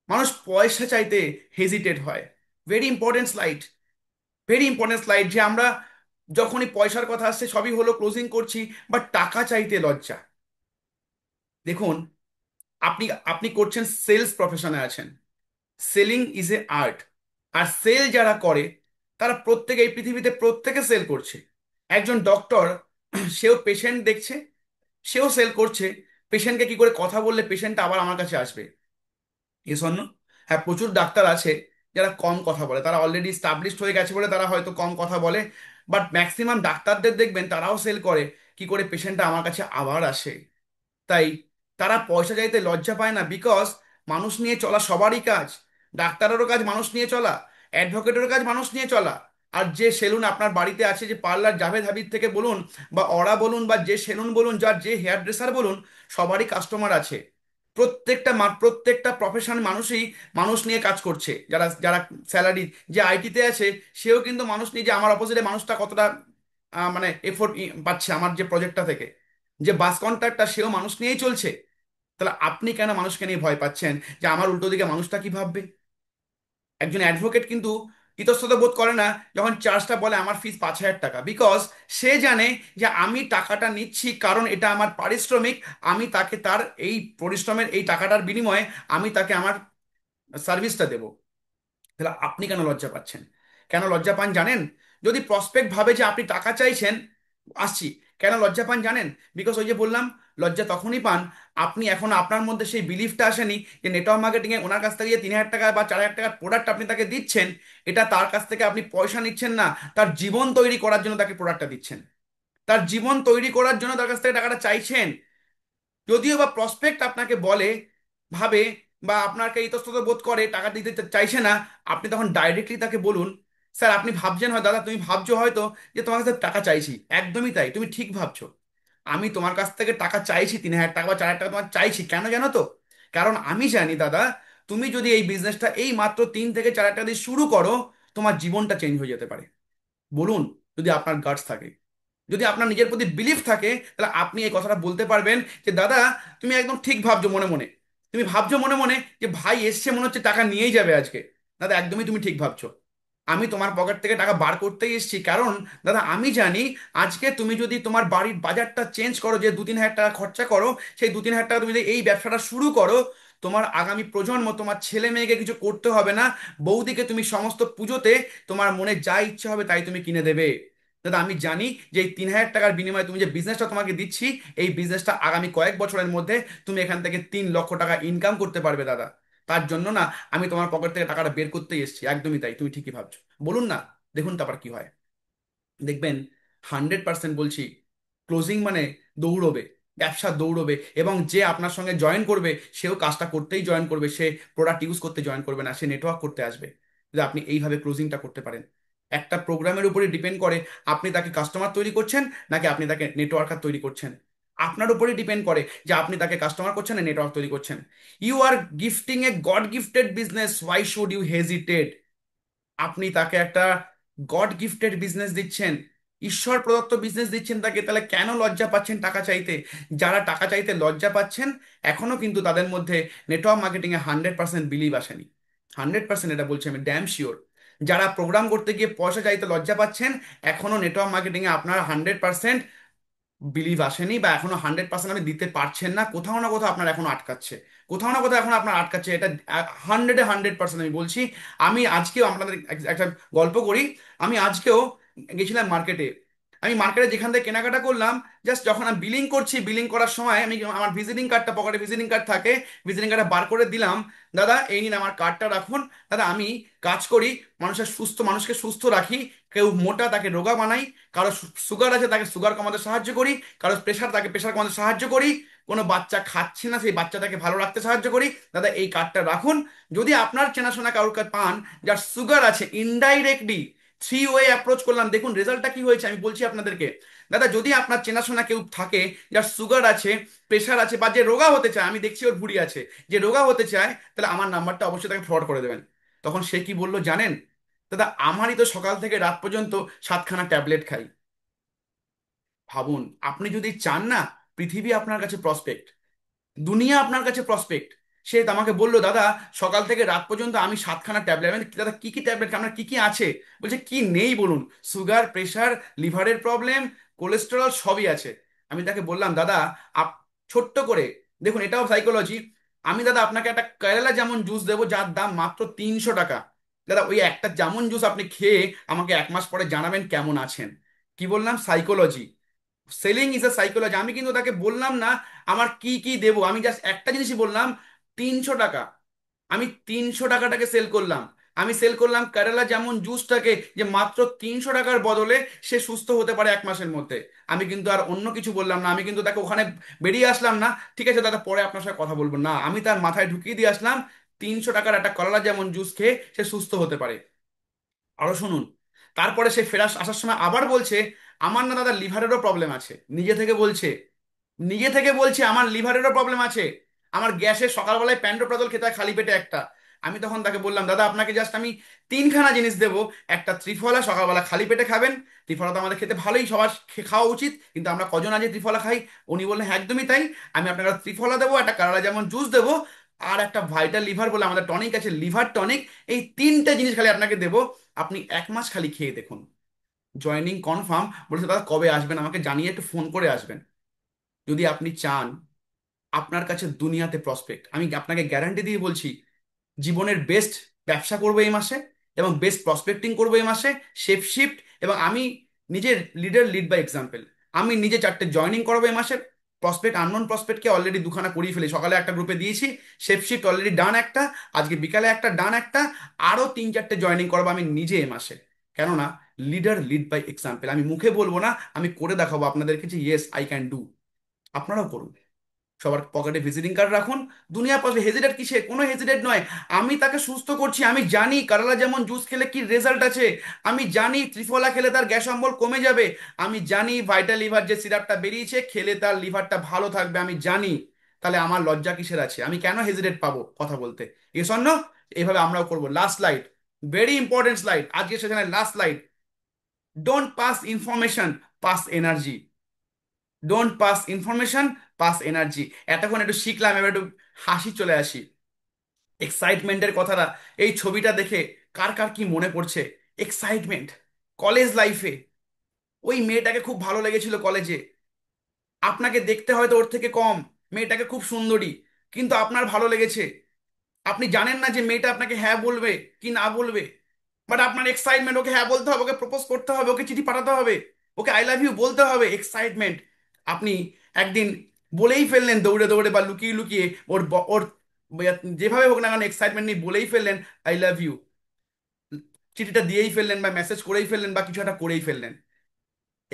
মানুষ পয়সা চাইতে হেজিটেট হয়। Very important slide, very important slide, যে আমরা যখনই পয়সার কথা আসছে সবই হলো ক্লোজিং করছি, বাট টাকা চাইতে লজ্জা। দেখুন, আপনি আপনি করছেন, সেলস প্রফেশনে আছেন, সেলিং ইজ এ আর্ট। আর সেল যারা করে তারা প্রত্যেকে, এই পৃথিবীতে প্রত্যেকে সেল করছে। একজন ডক্টর, সেও পেশেন্ট দেখছে, সেও সেল করছে। পেশেন্টকে কি করে কথা বললে পেশেন্টটা আবার আমার কাছে আসবে, এ জন্য হ্যাঁ, প্রচুর ডাক্তার আছে যারা কম কথা বলে, তারা অলরেডি স্টাবলিশড হয়ে গেছে বলে তারা হয়তো কম কথা বলে। বাট ম্যাক্সিমাম ডাক্তারদের দেখবেন তারাও সেল করে, কি করে পেশেন্টটা আমার কাছে আবার আসে। তাই তারা পয়সা চাইতে লজ্জা পায় না, বিকজ মানুষ নিয়ে চলা সবারই কাজ। ডাক্তারেরও কাজ মানুষ নিয়ে চলা, অ্যাডভোকেটেরও কাজ মানুষ নিয়ে চলা। আর যে সেলুন আপনার বাড়িতে আছে, যে পার্লার জাভেদ হাবিব থেকে বলুন, বা অরা বলুন, বা যে সেলুন বলুন, যার যে হেয়ার ড্রেসার বলুন, সবারই কাস্টমার আছে। প্রত্যেকটা প্রফেশন মানুষই মানুষ নিয়ে কাজ করছে। যারা যারা স্যালারি, যে আইটিতে আছে, সেও কিন্তু মানুষ নিয়ে, যে আমার অপোজিটে মানুষটা কতটা মানে এফোর্ট পাচ্ছে আমার যে প্রজেক্টটা থেকে, যে বাস কন্ট্রাক্টটা, সেও মানুষ নিয়েই চলছে। তাহলে আপনি কেন মানুষকে নিয়ে ভয় পাচ্ছেন যে আমার উল্টো দিকে মানুষটা কি ভাববে? একজন অ্যাডভোকেট কিন্তু ইতস্তত বোধ করে না যখন চার্জটা বলে আমার ফিস 5,000 টাকা, বিকজ সে জানে যে আমি টাকাটা নিচ্ছি কারণ এটা আমার পারিশ্রমিক। আমি তাকে তার এই পরিশ্রমের এই টাকাটার বিনিময়ে আমি তাকে আমার সার্ভিসটা দেবো। তাহলে আপনি কেন লজ্জা পাচ্ছেন? কেন লজ্জা পান জানেন? যদি প্রসপেক্ট ভাবে যে আপনি টাকা চাইছেন, আসছি, কেন লজ্জা পান জানেন? বিকজ ওই যে বললাম, লজ্জা তখনই পান, আপনি এখন আপনার মধ্যে সেই বিলিফটা আসেনি যে নেটওয়ার্ক মার্কেটিংয়ে ওনার কাছ থেকে যে 3,000 টাকা বা 4,000 টাকার প্রোডাক্ট আপনি তাকে দিচ্ছেন, এটা তার কাছ থেকে আপনি পয়সা নিচ্ছেন না, তার জীবন তৈরি করার জন্য তাকে প্রোডাক্টটা দিচ্ছেন, তার জীবন তৈরি করার জন্য তার কাছ থেকে টাকাটা চাইছেন। যদিও বা প্রসপেক্ট আপনাকে বলে, ভাবে, বা আপনাকে ইতস্তত বোধ করে টাকা দিতে চাইছে না, আপনি তখন ডাইরেক্টলি তাকে বলুন, স্যার আপনি ভাবছেন হয় দাদা, তুমি ভাবছো হয়তো যে তোমার কাছে টাকা চাইছি, একদমই তাই, তুমি ঠিক ভাবছো। আমি তোমার কাছ থেকে টাকা চাইছি, 3,000 টাকা বা 4,000 টাকা তোমার চাইছি, কেন জানো তো? কারণ আমি জানি দাদা, তুমি যদি এই বিজনেসটা এই মাত্র 3 থেকে 4,000 টাকা দিয়ে শুরু করো, তোমার জীবনটা চেঞ্জ হয়ে যেতে পারে। বলুন, যদি আপনার গার্ডস থাকে, যদি আপনার নিজের প্রতি বিলিফ থাকে, তাহলে আপনি এই কথাটা বলতে পারবেন যে দাদা, তুমি একদম ঠিক ভাবছো মনে মনে, তুমি ভাবছো মনে মনে যে ভাই এসছে মনে হচ্ছে টাকা নিয়েই যাবে আজকে। দাদা একদমই তুমি ঠিক ভাবছো, আমি তোমার পকেট থেকে টাকা বার করতেই এসেছি, কারণ দাদা আমি জানি আজকে তুমি যদি তোমার বাড়ির বাজারটা চেঞ্জ করো, যে 2-3 হাজার টাকা খরচা করো, সেই 2-3 হাজার টাকা তুমি যদি এই ব্যবসাটা শুরু করো, তোমার আগামী প্রজন্ম, তোমার ছেলে মেয়েকে কিছু করতে হবে না। বৌদিকে তুমি সমস্ত পুজোতে তোমার মনে যা ইচ্ছে হবে তাই তুমি কিনে দেবে। দাদা আমি জানি যে এই 3,000 টাকার বিনিময়ে তুমি যে বিজনেসটা তোমাকে দিচ্ছি, এই বিজনেসটা আগামী কয়েক বছরের মধ্যে তুমি এখান থেকে 3 লক্ষ টাকা ইনকাম করতে পারবে দাদা। তার জন্য না আমি তোমার পকেট থেকে টাকাটা বের করতেই এসেছি, একদমই তাই, তুমি ঠিকই ভাবছো। বলুন না, দেখুন তারপর কি হয়। দেখবেন 100% বলছি, ক্লোজিং মানে দৌড়বে। ব্যবসা দৌড়বে, এবং যে আপনার সঙ্গে জয়েন করবে সেও কাজটা করতেই জয়েন করবে, সে প্রোডাক্ট ইউজ করতে জয়েন করবে না, সে নেটওয়ার্ক করতে আসবে। যদি আপনি এইভাবে ক্লোজিংটা করতে পারেন, একটা প্রোগ্রামের উপরে ডিপেন্ড করে আপনি তাকে কাস্টমার তৈরি করছেন নাকি আপনি তাকে নেটওয়ার্কার তৈরি করছেন। আপনার উপরেই ডিপেন্ড করে যে আপনি তাকে কাস্টমার করছেন না নেটওয়ার্ক তৈরি করছেন। You are gifting a god gifted business, why should you hesitate? আপনি তাকে একটা গড গিফটেড বিজনেস দিচ্ছেন, ঈশ্বর প্রদত্ত বিজনেস দিচ্ছেন তাকে, তাহলে কেন লজ্জা পাচ্ছেন টাকা চাইতে? যারা টাকা চাইতে লজ্জা পাচ্ছেন, এখনো কিন্তু তাদের মধ্যে নেটওয়ার্ক মার্কেটিং এ 100% বিলিভ আসেনি। 100% এটা বলছি আমি, ড্যাম শিওর। যারা প্রোগ্রাম করতে গিয়ে পয়সা চাইতে লজ্জা পাচ্ছেন, এখনো নেটওয়ার্ক মার্কেটিং এ আপনার 100% বিলিভ আসেনি, বা এখনো 100% আপনি দিতে পারছেন না, কোথাও না কোথাও আপনার এখনো আটকাচ্ছে, কোথাও না কোথাও এখন আপনার আটকাচ্ছে, এটা 100-100% আমি বলছি। আমি আজকেও আপনাদের একটা গল্প করি। আমি আজকেও গেছিলাম মার্কেটে। আমি মার্কেটে যেখান থেকে কেনাকাটা করলাম, জাস্ট যখন আমি বিলিং করছি, বিলিং করার সময় আমি আমার ভিজিটিং কার্ডটা, পকেটে ভিজিটিং কার্ড থাকে, ভিজিটিং কার্ডটা বার করে দিলাম, দাদা এই নিন আমার কার্ডটা রাখুন। দাদা আমি কাজ করি, মানুষকে সুস্থ রাখি, কেউ মোটা তাকে রোগা বানাই, কারো সুগার আছে তাকে সুগার কমাতে সাহায্য করি, কারো প্রেশার তাকে প্রেশার কমাতে সাহায্য করি, কোনো বাচ্চা খাচ্ছে না সেই বাচ্চাটাকে ভালো রাখতে সাহায্য করি। দাদা এই কার্ডটা রাখুন। যদি আপনার চেনাশোনা কারোর কাছে পান যার সুগার আছে, ইনডাইরেক্টলি 3 ওয়ে অ্যাপ্রোচ করলাম, দেখুন রেজাল্টটা কি হয়েছে আমি বলছি আপনাদেরকে। দাদা যদি আপনার চেনাশোনা কেউ থাকে যার সুগার আছে, প্রেশার আছে, বা যে রোগা হতে চায়, আমি দেখছি ওর ভুঁড়ি আছে, যে রোগা হতে চায়, তাহলে আমার নাম্বারটা অবশ্যই তাকে ফরওয়ার্ড করে দেবেন। তখন সে কি বললো জানেন? দাদা আমারই তো সকাল থেকে রাত পর্যন্ত 7খানা ট্যাবলেট খাই। ভাবুন, আপনি যদি চান না, পৃথিবী আপনার কাছে প্রসপেক্ট, দুনিয়া আপনার কাছে প্রসপেক্ট। সে আমাকে বললো, দাদা সকাল থেকে রাত পর্যন্ত আমি 7খানা ট্যাবলেট। আমি বলি, দাদা কি কি ট্যাবলেট, আপনার কি কি আছে? বলছে কি নেই বলুন? সুগার, প্রেশার, লিভারের প্রবলেম, কোলেস্টেরল সবই আছে। আমি তাকে বললাম, দাদা আপ ছোট্ট করে দেখুন, এটাও সাইকোলজি। আমি দাদা আপনাকে একটা কেরালা জামুন জুস দেবো যার দাম মাত্র 300 টাকা। দাদা ওই একটা জামুন জুস আপনি খেয়ে আমাকে 1 মাস পরে জানাবেন কেমন আছেন। কি বললাম? Psychology. Selling is a psychology. আমি কিন্তু তাকে বললাম না আমার কি কি দেবো, আমি জাস্ট একটা জিনিসই বললাম, 300 টাকা। আমি 300 টাকাটাকে সেল করলাম। আমি সেল করলাম কেরালা যেমন জুসটাকে, যে মাত্র 300 টাকার বদলে সে সুস্থ হতে পারে 1 মাসের মধ্যে। আমি কিন্তু আর অন্য কিছু বললাম না, আমি কিন্তু তাকে ওখানে বেরিয়ে আসলাম না, ঠিক আছে দাদা পরে আপনার সাথে কথা বলবো না, আমি তার মাথায় ঢুকিয়ে দিয়ে আসলাম 300 টাকার একটা কলা যেমন জুস খেয়ে সে সুস্থ হতে পারে। আরো শুনুন, তারপরে সে ফেরা আসার সময় আবার বলছে, আমার না দাদা লিভারেরও প্রবলেম আছে, নিজে থেকে বলছে, নিজে থেকে বলছে আমার লিভারেরও প্রবলেম আছে, আমার গ্যাসের সকালবেলায় প্যান্টোপ্রাজল খেতে হয় খালি পেটে একটা। আমি তখন তাকে বললাম, দাদা আপনাকে জাস্ট আমি 3খানা জিনিস দেবো। একটা ত্রিফলা সকালবেলা খালি পেটে খাবেন, ত্রিফলা তো আমাদের খেতে ভালোই, সবার খাওয়া উচিত, কিন্তু আমরা কজন আজ ত্রিফলা খাই? উনি বললেন হ্যাঁ একদমই তাই। আমি আপনাকে একটা ত্রিফলা দেবো, একটা কারলা যেমন জুস দেবো, আর একটা ভাইটাল লিভার বলে আমাদের টনিক আছে, লিভার টনিক। এই 3টে জিনিস খালি আপনাকে দেবো, আপনি 1 মাস খালি খেয়ে দেখুন, জয়েনিং কনফার্ম। বলেছে দাদা কবে আসবেন আমাকে জানিয়ে একটু ফোন করে আসবেন। যদি আপনি চান আপনার কাছে দুনিয়াতে প্রসপেক্ট, আমি আপনাকে গ্যারান্টি দিয়ে বলছি, জীবনের বেস্ট ব্যবসা করবো এই মাসে, এবং বেস্ট প্রসপেক্টিং করবো এই মাসে, শেপ শিফট। এবং আমি নিজের লিড বাই এক্সাম্পল, আমি নিজে 4টে জয়েনিং করাবো এই মাসে। প্রসপেক্ট, আননোন প্রসপেক্টকে অলরেডি 2খানা করিয়ে ফেলি, সকালে একটা গ্রুপে দিয়েছি, শেপ শিফট অলরেডি ডান একটা, আজকে বিকালে একটা ডান একটা, আরো 3-4টে জয়েনিং করাবো আমি নিজে এ মাসে। কেননা লিড বাই এক্সাম্পল, আমি মুখে বলবো না, আমি করে দেখাবো আপনাদেরকে যে ইয়েস আই ক্যান ডু। আপনারাও করুন। সবার পকেটে ভিজিটিং কার্ড রাখুন। দুনিয়ার পাশে হেজিটেট কিসে? কোনো হেজিটেট নয়। আমি তাকে সুস্থ করছি, আমি জানি কারলা যেমন জুস খেলে কি রেজাল্ট আছে, আমি জানি ত্রিফলা খেলে তার গ্যাস অম্বল কমে যাবে, আমি জানি ভাইটাল লিভার যে সিরাপটা বেরিয়েছে খেলে তার লিভারটা ভালো থাকবে, আমি জানি। তাহলে আমার লজ্জা কিসের আছে? আমি কেন হেজিটেট পাবো কথা বলতে? এ শোনো, এইভাবে আমরাও করবো। Last slide, very important slide, আজকে সেখানে last slide. Don't pass information, pass energy. Don't pass information, pass energy. এতক্ষণ একটু শিখলাম, এবার একটু হাসি চলে আসি। এক্সাইটমেন্টের কথাটা, এই ছবিটা দেখে কার কার কি মনে পড়ছে? এক্সাইটমেন্ট, কলেজ লাইফে ওই মেয়েটাকে খুব ভালো লেগেছিল কলেজে, আপনাকে দেখতে হয়তো ওর থেকে কম, মেয়েটাকে খুব সুন্দরী, কিন্তু আপনার ভালো লেগেছে। আপনি জানেন না যে মেয়েটা আপনাকে হ্যাঁ বলবে কি না বলবে, বাট আপনার এক্সাইটমেন্ট, ওকে হ্যাঁ বলতে হবে, ওকে প্রপোজ করতে হবে, ওকে চিঠি পাঠাতে হবে, ওকে আই লাভ ইউ বলতে হবে, এক্সাইটমেন্ট। আপনি একদিন বলেই ফেললেন দৌড়ে দৌড়ে বা লুকিয়ে লুকিয়ে, ওর যেভাবে হোক না কেন এক্সাইটমেন্ট নিয়ে বলেই ফেললেন আই লাভ ইউ, চিঠিটা দিয়েই ফেললেন বা মেসেজ করেই ফেললেন বা কিছু একটা করেই ফেললেন।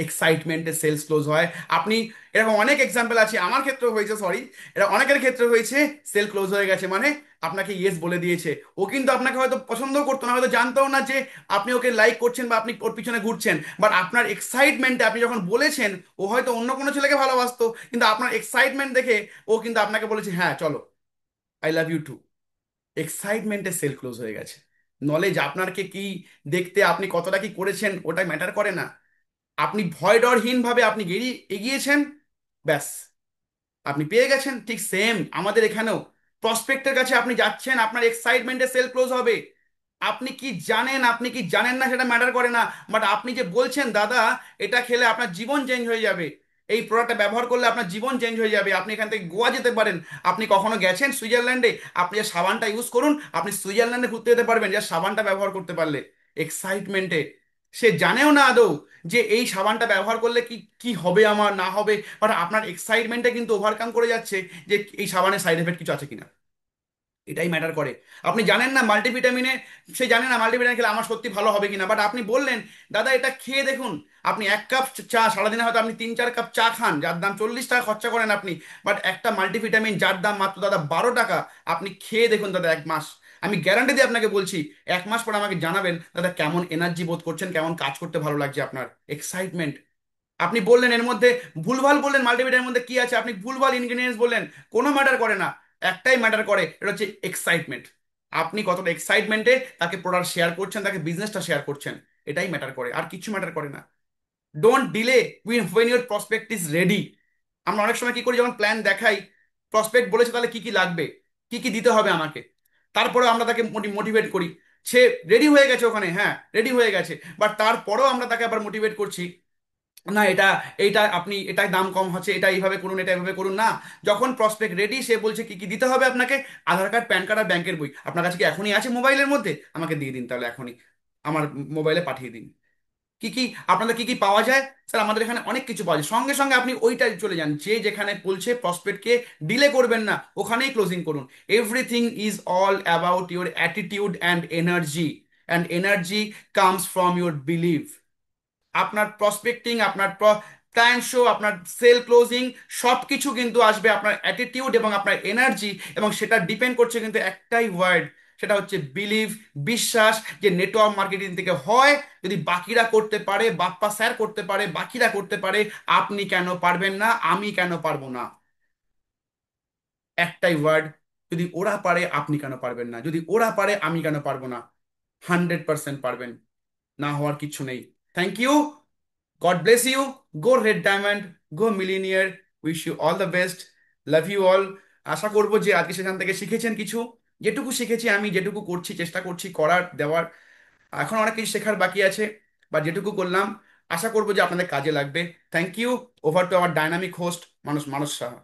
এক্সাইটমেন্টে সেলস ক্লোজ হয়। আপনি, এরকম অনেক এক্সাম্পল আছে, আমার ক্ষেত্রে হয়েছে, সরি, এটা অনেকের ক্ষেত্রে হয়েছে, সেল ক্লোজ হয়ে গেছে মানে আপনাকে ইয়েস বলে দিয়েছে। ও কিন্তু আপনাকে হয়তো পছন্দও করতো না, হয়তো জানতেও না যে আপনি ওকে লাইক করছেন বা আপনি ওর পিছনে ঘুরছেন, বাট আপনার এক্সাইটমেন্টে আপনি যখন বলেছেন, ও হয়তো অন্য কোনো ছেলেকে ভালোবাসতো, কিন্তু আপনার এক্সাইটমেন্ট দেখে ও কিন্তু আপনাকে বলেছে হ্যাঁ চলো, আই লাভ ইউ টু। এক্সাইটমেন্টে সেল ক্লোজ হয়ে গেছে। নলেজ আপনাকে কি দেখতে, আপনি কতটা কি করেছেন ওটা ম্যাটার করে না। আপনি ভয় ডরহীন ভাবে আপনি এগিয়েছেন, ব্যাস, আপনি পেয়ে গেছেন। ঠিক সেম আমাদের এখানেও প্রসপেক্টের কাছে আপনি যাচ্ছেন, আপনার এক্সাইটমেন্টে সেল ক্লোজ হবে। আপনি কি জানেন, আপনি কি জানেন না সেটা ম্যাটার করে না, বাট আপনি যে বলছেন দাদা এটা খেলে আপনার জীবন চেঞ্জ হয়ে যাবে, এই প্রোডাক্টটা ব্যবহার করলে আপনার জীবন চেঞ্জ হয়ে যাবে, আপনি এখান থেকে গোয়া যেতে পারেন। আপনি কখনো গেছেন সুইজারল্যান্ডে? আপনি যে সাবানটা ইউজ করুন, আপনি সুইজারল্যান্ডে ঘুরতে যেতে পারবেন যে সাবানটা ব্যবহার করতে পারলে। এক্সাইটমেন্টে, সে জানেও না আদৌ যে এই সাবানটা ব্যবহার করলে কি কি হবে আমার না হবে, বাট আপনার এক্সাইটমেন্টে কিন্তু ওভারকাম করে যাচ্ছে যে এই সাবানের সাইড এফেক্ট কিছু আছে কিনা। এটাই ম্যাটার করে। আপনি জানেন না মাল্টিভিটামিনে, সে জানে না মাল্টিভিটামিন খেলে আমার সত্যি ভালো হবে কিনা, বাট আপনি বললেন দাদা এটা খেয়ে দেখুন। আপনি এক কাপ চা সারাদিনে হয়তো আপনি 3-4 কাপ চা খান, যার দাম 40 টাকা খরচা করেন আপনি, বাট একটা মাল্টিভিটামিন যার দাম মাত্র দাদা 12 টাকা, আপনি খেয়ে দেখুন দাদা 1 মাস। আমি গ্যারান্টি দিয়ে আপনাকে বলছি, 1 মাস পর আমাকে জানাবেন দাদা কেমন এনার্জি বোধ করছেন, কেমন কাজ করতে ভালো লাগছে আপনার। এক্সাইটমেন্ট। আপনি বললেন এর মধ্যে ভুলভাল বললেন, মাল্টিমিডিয়ার মধ্যে কি আছে আপনি ভুলভাল ইনগ্রিডিয়েন্টস বললেন, কোনো ম্যাটার করে না। একটাই ম্যাটার করে, এটা হচ্ছে এক্সাইটমেন্ট। আপনি কতটা এক্সাইটমেন্টে তাকে প্রোডাক্ট শেয়ার করছেন, তাকে বিজনেসটা শেয়ার করছেন, এটাই ম্যাটার করে, আর কিছু ম্যাটার করে না। Don't delay when your prospect is ready। আমরা অনেক সময় কি করি, যখন প্ল্যান দেখাই, প্রসপেক্ট বলেছে তাহলে কি কি লাগবে, কি কি দিতে হবে আমাকে, তারপরে আমরা তাকে মোটিভেট করি। সে রেডি হয়ে গেছে ওখানে, হ্যাঁ রেডি হয়ে গেছে, বাট তারপরেও আমরা তাকে আবার মোটিভেট করছি না এটা, এইটা আপনি, এটা দাম কম হচ্ছে, এটা এইভাবে করুন, এটা এইভাবে করুন না। যখন প্রসপেক্ট রেডি, সে বলছে কি কি দিতে হবে আপনাকে, আধার কার্ড, প্যান কার্ড আর ব্যাংকের বই আপনার কাছে কি এখনই আছে মোবাইলের মধ্যে, আমাকে দিয়ে দিন তাহলে এখনই, আমার মোবাইলে পাঠিয়ে দিন। কি কি আপনাদের কি কি পাওয়া যায়, স্যার আমাদের এখানে অনেক কিছু পাওয়া যায়, সঙ্গে সঙ্গে আপনি ওইটাই চলে যান, যে যেখানে বলছে প্রসপেক্টকে ডিলে করবেন না, ওখানেই ক্লোজিং করুন। Everything is all about your attitude and energy comes from your believe. আপনার প্রসপেক্টিং, আপনার প্ল্যান শো, আপনার সেল ক্লোজিং, সব কিছু কিন্তু আসবে আপনার অ্যাটিটিউড এবং আপনার এনার্জি, এবং সেটা ডিপেন্ড করছে কিন্তু একটাই ওয়ার্ড, সেটা হচ্ছে বিলিভ, বিশ্বাস। যে নেটওয়ার্ক মার্কেটিং থেকে হয়, যদি বাকিরা করতে পারে, বাপ্পা স্যার করতে পারে, বাকিরা করতে পারে, আপনি কেন পারবেন না, আমি কেন পারবো না। একটাই ওয়ার্ড, যদি ওরা পারে আপনি কেন পারবেন না, যদি ওরা পারে আমি কেন পারবো না। 100% পারবেন, না হওয়ার কিছু নেই। Thank you, God bless you, go red diamond, go millionaire, wish you all the best, love you all. আশা করবো যে আজকে সেখান থেকে শিখেছেন কিছু, যেটুকু শিখেছি আমি, যেটুকু করছি, চেষ্টা করছি করার দেওয়ার, এখন অনেক কিছু শেখার বাকি আছে, বা যেটুকু করলাম আশা করবো যে আপনাদের কাজে লাগবে। Thank you. Over to our dynamic host Manas Manas Saha.